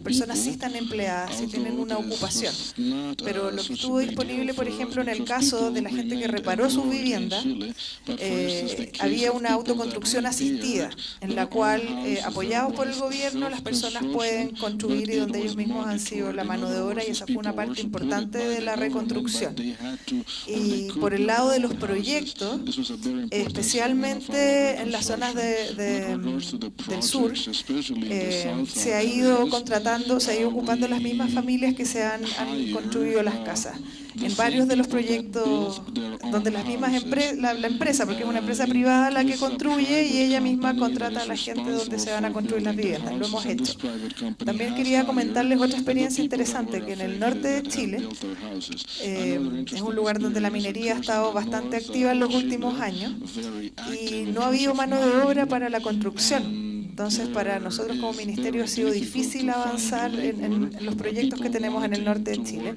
personas sí están empleadas, sí tienen una ocupación. Pero lo que estuvo disponible, por ejemplo, en el caso de la gente que reparó su vivienda, había una autoconstrucción asistida, en la cual, apoyados por el gobierno, las personas pueden construir y donde ellos mismos han sido la mano de obra, y esa fue una parte importante de la reconstrucción. Y por el lado de los proyectos, especialmente en las zonas del sur, se ha ido contratando, se ha ido ocupando las mismas familias que se han construido las casas. En varios de los proyectos donde las mismas la empresa, porque es una empresa privada la que construye y ella misma contrata a la gente donde se van a construir las viviendas. Lo hemos hecho. También quería comentarles otra experiencia interesante, que en el norte de Chile es un lugar donde la minería ha estado bastante activa en los últimos años y no ha habido mano de obra para la construcción. Entonces, para nosotros como ministerio ha sido difícil avanzar en los proyectos que tenemos en el norte de Chile.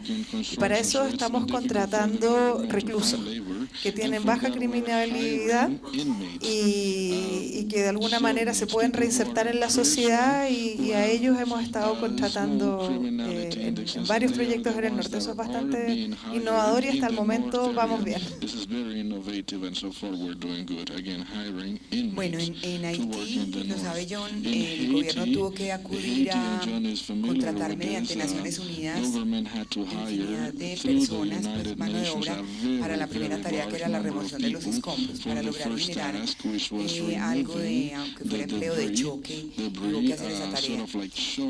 Y para eso estamos contratando reclusos que tienen baja criminalidad y que de alguna manera se pueden reinsertar en la sociedad, y a ellos hemos estado contratando en varios proyectos en el norte. Eso es bastante innovador y hasta el momento vamos bien. Bueno, en Haití, lo sabe John, el gobierno tuvo que acudir a contratar mediante Naciones Unidas infinidad de personas, pues, mano de obra, para la primera tarea, que era la remoción de los escombros, para lograr generar algo de, aunque fuera empleo de choque, hubo que hacer esa tarea.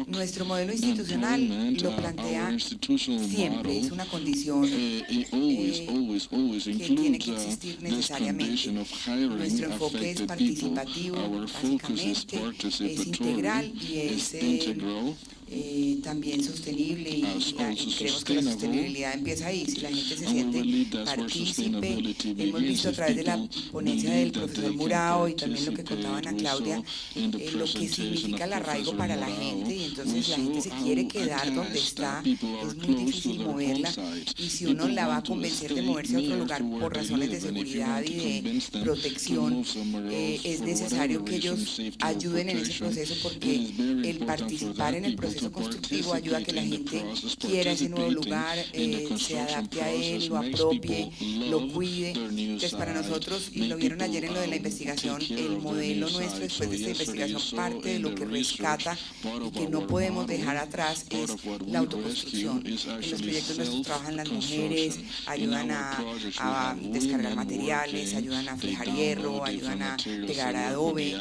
Nuestro modelo institucional lo plantea siempre, es una condición que tiene que existir necesariamente. Nuestro enfoque es participativo, básicamente, es integral y es también sostenible, y creemos que la sostenibilidad empieza ahí. Si la gente se siente partícipe, hemos visto a través de la ponencia del profesor Murao y también lo que contaba Ana Claudia, lo que significa el arraigo para la gente, y entonces la gente se quiere quedar donde está, es muy difícil moverla, y si uno la va a convencer de moverse a otro lugar por razones de seguridad y de protección, es necesario que ellos ayuden en ese proceso, porque el participar en el proceso constructivo ayuda a que la gente quiera ese nuevo lugar, se adapte a él, lo apropie, lo cuide. Entonces, para nosotros, y lo vieron ayer en lo de la investigación, el modelo nuestro después de esta investigación, parte de lo que rescata y que no podemos dejar atrás es la autoconstrucción. En los proyectos nuestros trabajan las mujeres, ayudan a descargar materiales, ayudan a fijar hierro, ayudan a pegar adobe,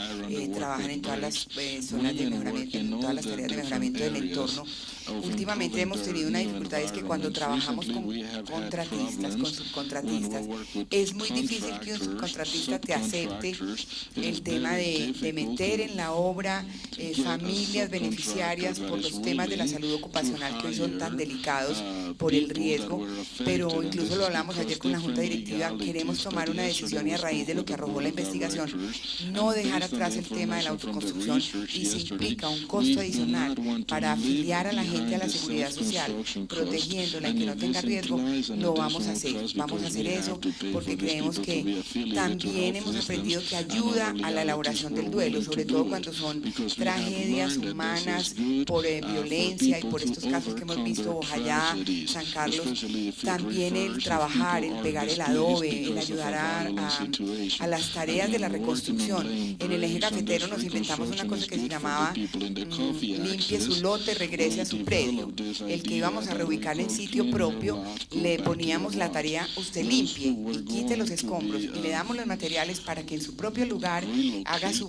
trabajan en todas las zonas de mejoramiento, en todas las tareas de mejoramiento del entorno, últimamente hemos tenido una dificultad, es que cuando trabajamos con contratistas, con subcontratistas, es muy difícil que un subcontratista te acepte el tema de meter en la obra familias beneficiarias por los temas de la salud ocupacional que hoy son tan delicados por el riesgo, pero incluso lo hablamos ayer con la Junta Directiva, queremos tomar una decisión y a raíz de lo que arrojó la investigación, no dejar atrás el tema de la autoconstrucción, y si implica un costo adicional para afiliar a la gente a la seguridad social, protegiéndola y que no tenga riesgo, lo vamos a hacer. Vamos a hacer eso porque creemos que también hemos aprendido que ayuda a la elaboración del duelo, sobre todo cuando son tragedias humanas por violencia y por estos casos que hemos visto, Bojayá, San Carlos. También el trabajar, el pegar el adobe, el ayudar a las tareas de la reconstrucción. En el eje cafetero nos inventamos una cosa que se llamaba limpie su lote, regrese a su predio. El que íbamos a reubicar en sitio propio, le poníamos la tarea, usted limpie y quite los escombros, y le damos los materiales para que en su propio lugar haga su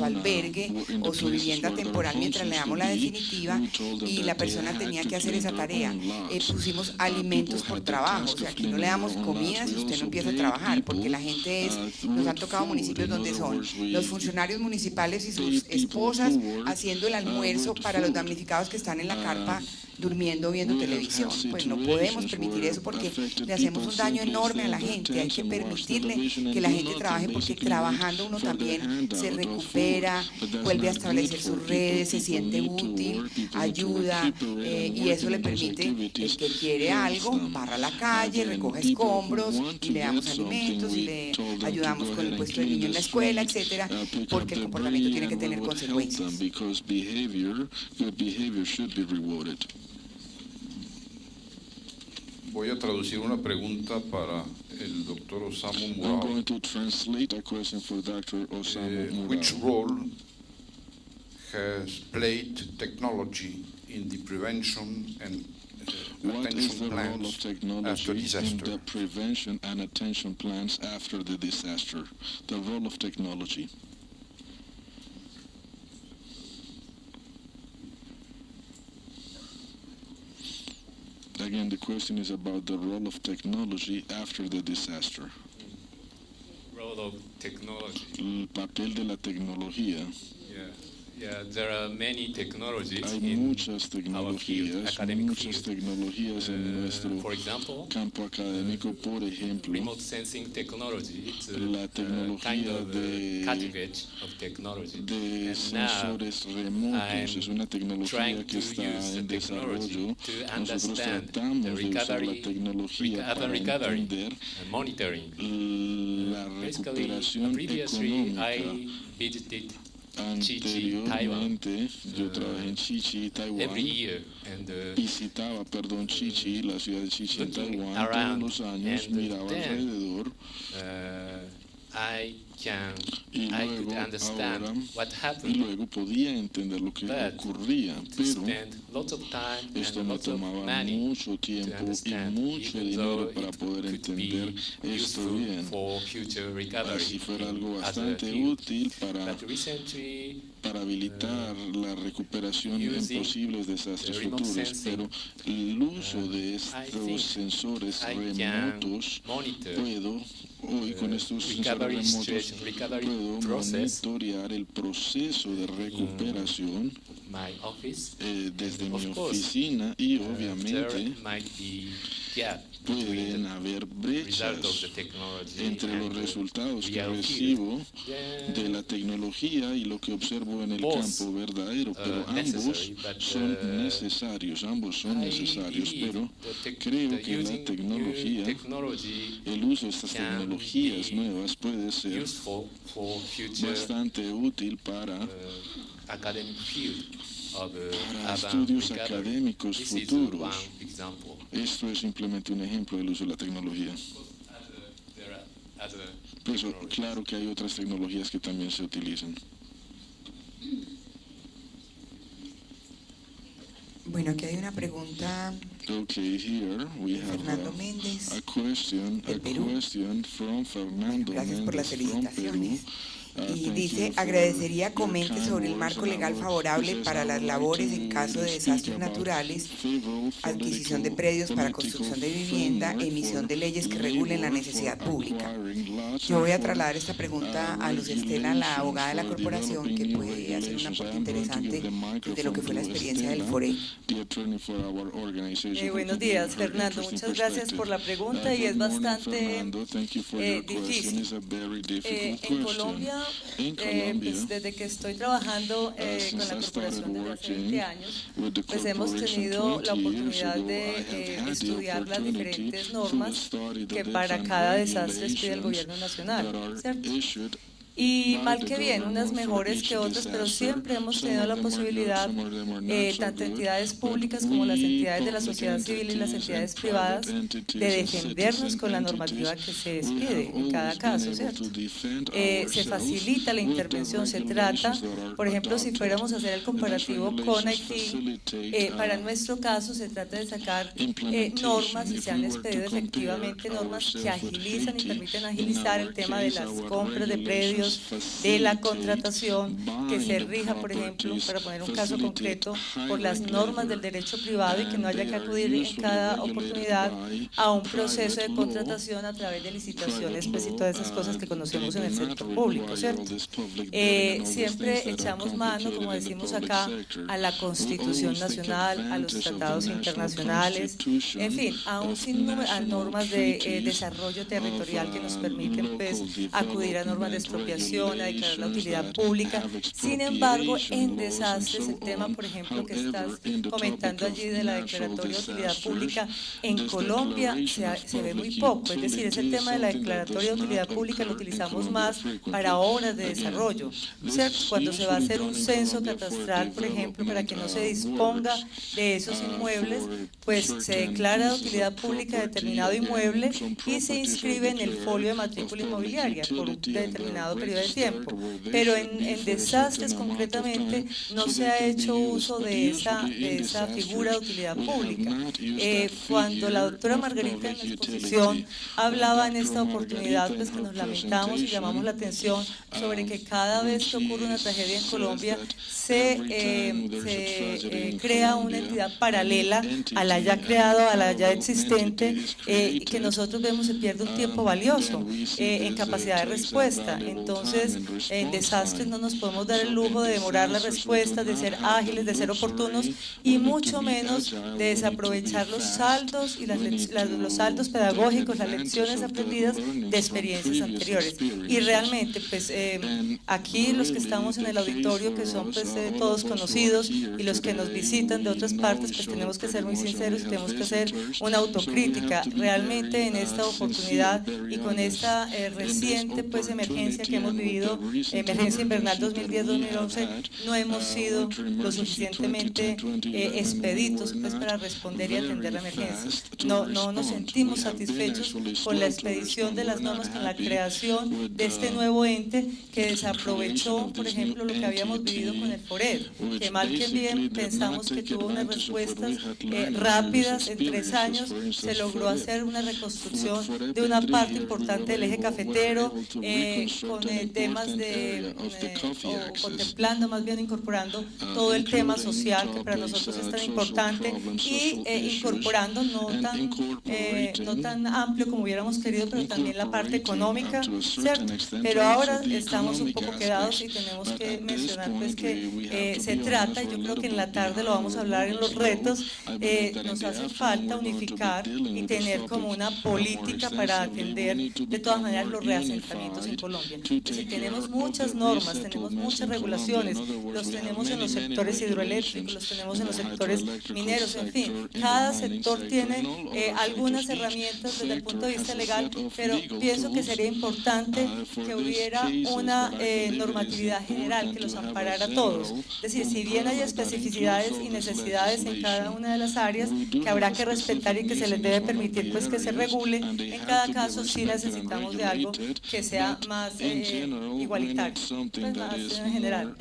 albergue o su vivienda temporal mientras le damos la definitiva, y la persona tenía que hacer esa tarea. Pusimos alimentos por trabajo, o sea, aquí no le damos comida si usted no empieza a trabajar, porque la gente nos han tocado municipios donde son los funcionarios municipales y sus esposas haciendo el almuerzo para los damnificados que están en la carpa durmiendo, viendo televisión. Pues no podemos permitir eso porque le hacemos un daño enorme a la gente. Hay que permitirle que la gente trabaje, porque trabajando uno también se recupera, vuelve a establecer sus redes, se siente útil, ayuda, y eso le permite, el que quiere algo, barra la calle, recoge escombros y le damos alimentos y le ayudamos con el puesto del niño en la escuela, etcétera, porque el comportamiento tiene que tener consecuencias. Voy a traducir una pregunta para el doctor Osamu Murao. I'm going to translate a question for Dr. Osamu Murao. Which role has played technology in the prevention and What is attention the role of plans after technology in disaster? the prevention and attention plans after the disaster? The role of technology. Again, the question is about the role of technology after the disaster. Role of technology. El papel de la tecnología. Yeah, there are many technologies Hay in muchas our field, tecnologías, academic muchas field. tecnologías en nuestro For example, campo académico. Por ejemplo, remote sensing technology. It's la a tecnología kind of de cutting edge of technology. de And sensores now, remotos. Es una I'm tecnología trying que to está use en the technology desarrollo. to Nosotros understand tratamos the de usar la recovery, tecnología para recovery entender and monitoring. la Basically, recuperación previously económica. I visited Anteriormente yo trabajé en Chichi, Taiwán. every year and Visitaba, Chichi, la ciudad de Chichi en Taiwán, todos around, los años, and miraba then, alrededor. I Y could luego, understand ahora, what y happened. luego podía entender lo que But ocurría, To pero spend lots of time esto and me lots of tomaba money mucho to tiempo y understand, mucho even dinero though para it poder could be entender esto useful bien. for future recovery Así fuera algo in other bastante fields. útil But recently, para habilitar la recuperación en using posibles desastres the remote futuros, sensing, pero el uso de I estos think sensores I can remotos monitor puedo hoy con estos recovery sensores remotos situation, recovery puedo process monitorear el proceso de recuperación my office. desde Of mi course, oficina y There obviamente might be gap between pueden the haber result of the brechas technology entre los and the resultados que real recibo field. de la tecnología y lo que observo en el Both, campo verdadero, pero ambos necessary, but, son necesarios, ambos son I necesarios, believe pero the creo que la using new tecnología, technology el uso de estas can tecnologías be nuevas puede ser useful for future bastante útil para academic field of para urban estudios recovery. académicos This is futuros. one example. Esto es simplemente un ejemplo del uso de la tecnología. There are other Pero technologies. claro que hay otras tecnologías que también se utilizan. Bueno, aquí hay una pregunta Okay, here we de have Fernando Méndez. a question del Perú. from Fernando Gracias por las Méndez from Perú. felicitaciones. Y dice, agradecería comente sobre el marco legal favorable para las labores en caso de desastres naturales, adquisición de predios para construcción de vivienda, emisión de leyes que regulen la necesidad pública. Yo voy a trasladar esta pregunta a Luz Estela, la abogada de la corporación, que puede hacer un aporte interesante de lo que fue la experiencia del FORE. Buenos días, Fernando. Muchas gracias por la pregunta y es bastante difícil. En Colombia, pues desde que estoy trabajando con la corporación desde hace 20 años, pues hemos tenido la oportunidad de estudiar las diferentes normas que para cada desastre pide el gobierno nacional, ¿cierto? Y mal que bien, unas mejores que otras, pero siempre hemos tenido la posibilidad, tanto entidades públicas como las entidades de la sociedad civil y las entidades privadas, de defendernos con la normativa que se despide en cada caso, ¿cierto? Se facilita la intervención, se trata, por ejemplo, si fuéramos a hacer el comparativo con Haití, para nuestro caso se trata de sacar normas, y se han expedido efectivamente normas que agilizan y permiten agilizar el tema de las compras de predios, de la contratación, que se rija, por ejemplo, para poner un caso concreto, por las normas del derecho privado y que no haya que acudir en cada oportunidad a un proceso de contratación a través de licitaciones, pues, y todas esas cosas que conocemos en el sector público, ¿cierto? Siempre echamos mano, como decimos acá, a la Constitución Nacional, a los tratados internacionales, en fin, a un sinnúmero de normas de desarrollo territorial que nos permiten, pues, acudir a normas de expropiación, a declarar la utilidad pública. Sin embargo, en desastres, el tema, por ejemplo, que estás comentando allí de la declaratoria de utilidad pública, en Colombia se ve muy poco. Es decir, ese tema de la declaratoria de utilidad pública lo utilizamos más para obras de desarrollo, ¿cierto? Cuando se va a hacer un censo catastral, por ejemplo, para que no se disponga de esos inmuebles, pues se declara de utilidad pública determinado inmueble y se inscribe en el folio de matrícula inmobiliaria por un determinado periodo de tiempo, pero en desastres concretamente no se ha hecho uso de esa figura de utilidad pública. Cuando la doctora Margarita en la exposición hablaba en esta oportunidad, pues que nos lamentamos y llamamos la atención sobre que cada vez que ocurre una tragedia en Colombia se crea una entidad paralela a la ya creada, a la ya existente, que nosotros vemos se pierde un tiempo valioso en capacidad de respuesta. Entonces, en desastres no nos podemos dar el lujo de demorar la respuesta, de ser ágiles, de ser oportunos y mucho menos de desaprovechar los saldos y los saldos pedagógicos, las lecciones aprendidas de experiencias anteriores. Y realmente, pues aquí los que estamos en el auditorio, que son pues todos conocidos, y los que nos visitan de otras partes, pues tenemos que ser muy sinceros y tenemos que hacer una autocrítica. Realmente en esta oportunidad y con esta reciente pues emergencia que hemos vivido, emergencia invernal 2010-2011, no hemos sido lo suficientemente expeditos pues para responder y atender la emergencia. No nos sentimos satisfechos con la expedición de las normas, con la creación de este nuevo ente que desaprovechó, por ejemplo, lo que habíamos vivido con el FORED, que mal que bien pensamos que tuvo unas respuestas rápidas. En 3 años se logró hacer una reconstrucción de una parte importante del eje cafetero, con temas de, o contemplando, más bien incorporando todo el tema social que para nosotros es tan importante, y incorporando no tan amplio como hubiéramos querido, pero también la parte económica, ¿cierto? Pero ahora estamos un poco quedados y tenemos que mencionar pues que se trata, y yo creo que en la tarde lo vamos a hablar en los retos, nos hace falta unificar y tener como una política para atender de todas maneras los reasentamientos en Colombia. Es decir, tenemos muchas normas, tenemos muchas regulaciones, los tenemos en los sectores hidroeléctricos, los tenemos en los sectores mineros, en fin, cada sector tiene algunas herramientas desde el punto de vista legal, pero pienso que sería importante que hubiera una normatividad general que los amparara a todos. Es decir, si bien hay especificidades y necesidades en cada una de las áreas que habrá que respetar y que se les debe permitir pues que se regule, en cada caso sí necesitamos de algo que sea más igualitario, pues más en general.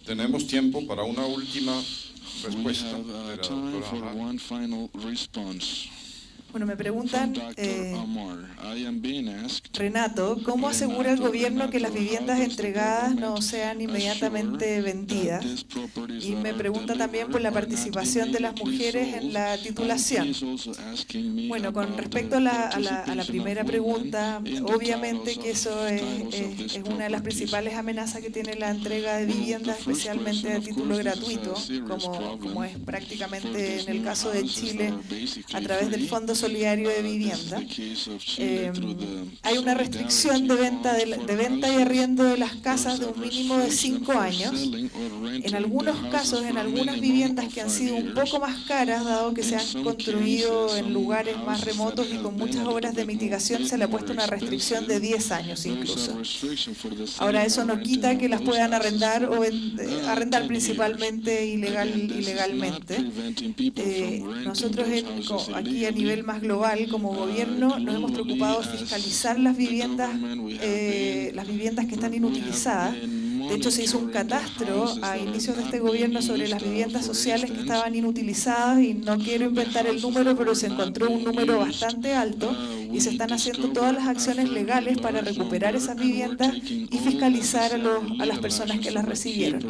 Tenemos tiempo para una última respuesta de la doctora Hammar. Bueno, me preguntan, Renato, ¿cómo asegura el gobierno que las viviendas entregadas no sean inmediatamente vendidas? Y me pregunta también por la participación de las mujeres en la titulación. Bueno, con respecto a la primera pregunta, obviamente que eso es una de las principales amenazas que tiene la entrega de viviendas, especialmente de título gratuito, como es prácticamente en el caso de Chile, a través del Fondo Solidario de Vivienda. Hay una restricción de venta y arriendo de las casas de un mínimo de 5 años. En algunos casos, en algunas viviendas que han sido un poco más caras, dado que se han construido en lugares más remotos y con muchas obras de mitigación, se le ha puesto una restricción de 10 años incluso. Ahora, eso no quita que las puedan arrendar o arrendar principalmente ilegalmente. Nosotros aquí a nivel más global, como gobierno, nos hemos preocupado de fiscalizar las viviendas que están inutilizadas. De hecho, se hizo un catastro a inicios de este gobierno sobre las viviendas sociales que estaban inutilizadas, y no quiero inventar el número, pero se encontró un número bastante alto, y se están haciendo todas las acciones legales para recuperar esas viviendas y fiscalizar a las personas que las recibieron.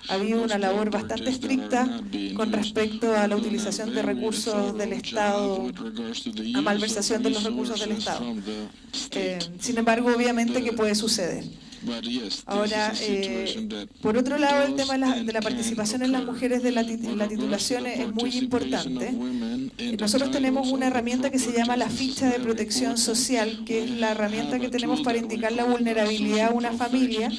Ha habido una labor bastante estricta con respecto a la utilización de recursos del Estado, a malversación de los recursos del Estado. Sin embargo, obviamente que puede suceder. Ahora, por otro lado, el tema de la participación en las mujeres en la titulación es muy importante. Nosotros tenemos una herramienta que se llama la ficha de protección social, que es la herramienta que tenemos para indicar la vulnerabilidad a una familia.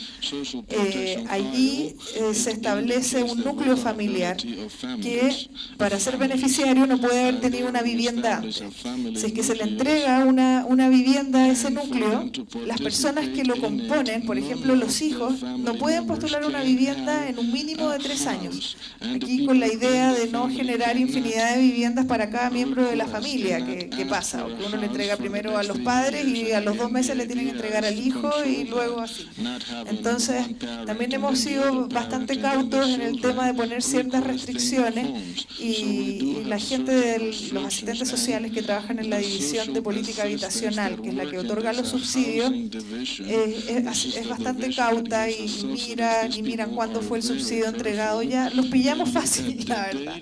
Allí se establece un núcleo familiar que, para ser beneficiario, no puede haber tenido una vivienda antes. Si es que se le entrega una vivienda a ese núcleo, las personas que lo componen, por ejemplo, los hijos, no pueden postular una vivienda en un mínimo de 3 años. Aquí con la idea de no generar infinidad de viviendas para cada miembro de la familia. ¿Qué pasa? O que uno le entrega primero a los padres y a los 2 meses le tienen que entregar al hijo y luego así. Entonces, también hemos sido bastante cautos en el tema de poner ciertas restricciones, y la gente de los asistentes sociales que trabajan en la división de política habitacional, que es la que otorga los subsidios, es bastante cauta y miran cuándo fue el subsidio entregado. Ya los pillamos fácil, la verdad.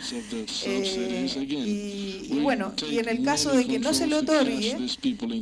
Y bueno, y en el caso de que no se le otorgue,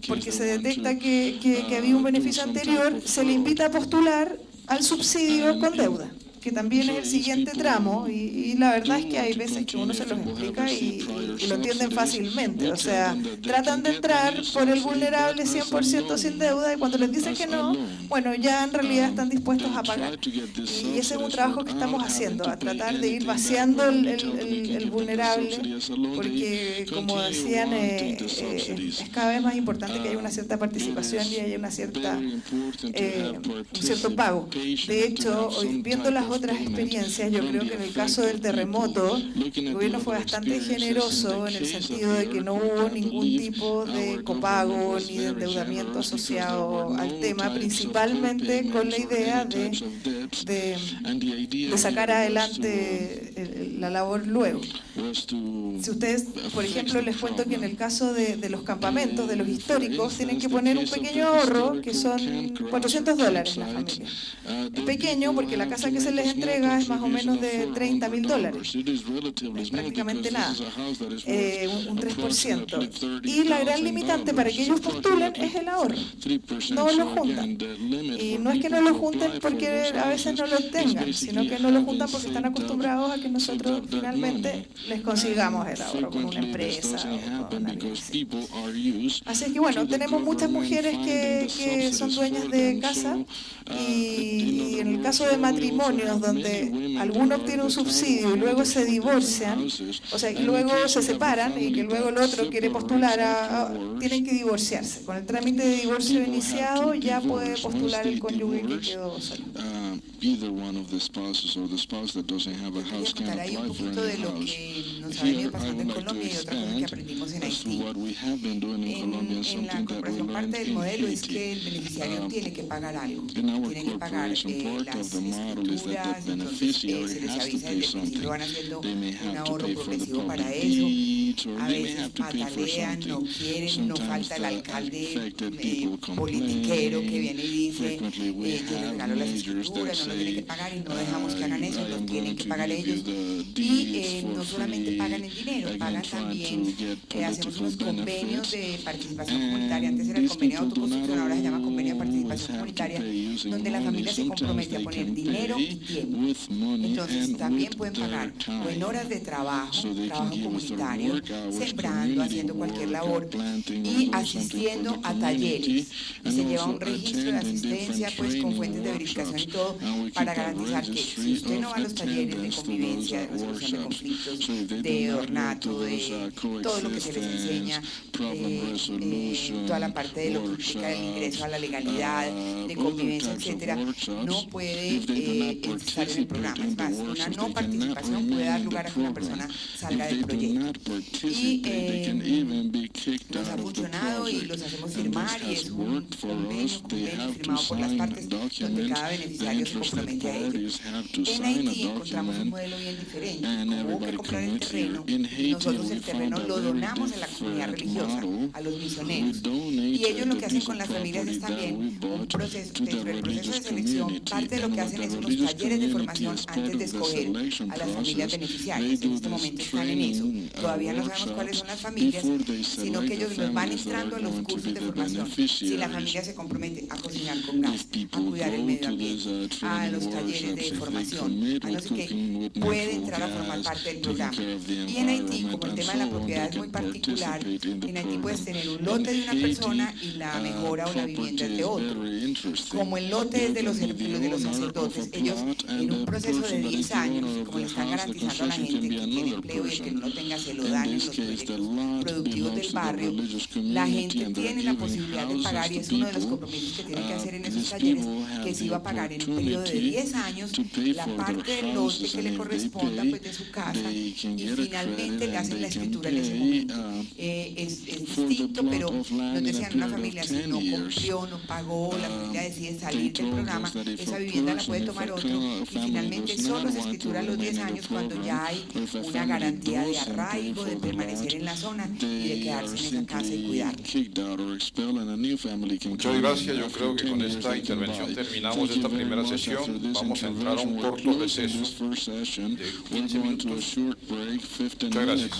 porque se detecta que había un beneficio anterior, se le invita a postular al subsidio con deuda, que también es el siguiente tramo, y la verdad es que hay veces que uno se los explica y lo entienden fácilmente. O sea, tratan de entrar por el vulnerable 100% sin deuda, y cuando les dicen que no, bueno, ya en realidad están dispuestos a pagar. Y ese es un trabajo que estamos haciendo, a tratar de ir vaciando el vulnerable, porque, como decían, es cada vez más importante que haya una cierta participación y haya un cierto pago. De hecho, viendo las otras experiencias, yo creo que en el caso del terremoto, el gobierno fue bastante generoso en el sentido de que no hubo ningún tipo de copago ni de endeudamiento asociado al tema, principalmente con la idea de sacar adelante la labor luego. Si ustedes, por ejemplo, les cuento que en el caso de los campamentos, de los históricos, tienen que poner un pequeño ahorro, que son $400 la familia. Es pequeño porque la casa que se les entrega es más o menos de $30.000. Es prácticamente nada, un 3%. Y la gran limitante para que ellos postulen es el ahorro. No lo juntan. Y no es que no lo junten porque a veces no lo tengan, sino que no lo juntan porque están acostumbrados a que nosotros finalmente les consigamos el ahorro con una empresa o con alguien así. Así que bueno, tenemos muchas mujeres que son dueñas de casa, y en el caso de matrimonios donde alguno obtiene un subsidio y luego se divorcian, o sea, y luego se separan y que luego el otro quiere postular, tienen que divorciarse. Con el trámite de divorcio iniciado ya puede postular el cónyuge que quedó solo. Contar ahí un poquito de lo que nos ha venido pasando en Colombia y otras cosas que aprendimos en Haití. En la comparación, parte del modelo es que el beneficiario tiene que pagar algo, tiene que pagar las escrituras, entonces se les avisa desde el principio, van haciendo un ahorro progresivo para eso. territory, a they may veces have to pay for patalean, no something. quieren, no Sometimes falta el the alcalde affected people politiquero que complain. viene y dice, Frequently we yo les have regalo las majors that escrituras, no lo tienen que say, pagar y no dejamos que hagan eso, I los am tienen going que to pagar give you ellos. the Y deeds no for solamente free, pagan el dinero, again pagan trying también, to get hacemos political unos convenios benefits. de participación comunitaria, antes era el These convenio de people do not autoconstrucción, ahora se llama convenio de always participación have to comunitaria, pay using donde la money. familia se Sometimes compromete a they poner can dinero y pay tiempo. with money Entonces and también with pueden their pagar o en time. horas de trabajo, So they can trabajo give us their comunitario, work hours, sembrando, community haciendo cualquier work, labor planting y or something for asistiendo the a talleres. community, Y and se lleva also un registro de attending asistencia different pues con training fuentes de verificación y workshops. todo And we para keep a garantizar que si registry usted no of va a los talleres de attendance for convivencia, de those resolución de workshops. conflictos, So if they de do not go to ornato, de those todo lo que se les enseña, problem resolution, toda la parte de lo que implica el ingreso a la legalidad, de convivencia, etcétera, no puede estar en el programa. Es más, una no participación puede dar lugar a que una persona salga del proyecto. Y nos ha funcionado y los hacemos firmar y es un convenio firmado por las partes donde cada beneficiario se compromete a ello. En Haití encontramos un modelo bien diferente. Hubo que comprar el terreno y nosotros el terreno lo donamos a la comunidad religiosa, a los misioneros. Y ellos lo que hacen con las familias es también un proceso, dentro del proceso de selección, parte de lo que hacen es unos talleres de formación antes de escoger a las familias beneficiarias. En este momento están en eso. Todavía no sabemos cuáles son las familias, sino que ellos los van entrando a los cursos de formación. Si la familia se compromete a cocinar con gas, a cuidar el medio ambiente, a los talleres de formación, a no sé qué, puede entrar a formar parte del programa. Y en Haití, como el tema de la propiedad es muy particular, en Haití puedes tener un lote de una persona y la mejora o la vivienda es de otro. Como el lote es de los sacerdotes, ellos en un proceso de 10 años, como le están garantizando a la gente que tiene empleo y el que no lo tenga se lo dan en los proyectos productivos del barrio, la gente tiene la posibilidad de pagar y es uno de los compromisos que tiene que hacer en esos talleres, que se iba a pagar en un periodo de 10 años la parte del lote que le corresponda pues de su casa y finalmente le hacen la escritura en ese momento. Es distinto, pero nos decían una familia si no cumplió, no pagó, la familia decide salir del programa, esa vivienda la puede tomar otro y finalmente solo se escritura a los 10 años cuando ya hay una garantía de arraigo, de permanecer en la zona y de quedarse en esa casa y cuidarla. Muchas gracias. Yo creo que con esta intervención terminamos esta primera sesión. Vamos a entrar a un corto receso de 15 minutos. Muchas gracias.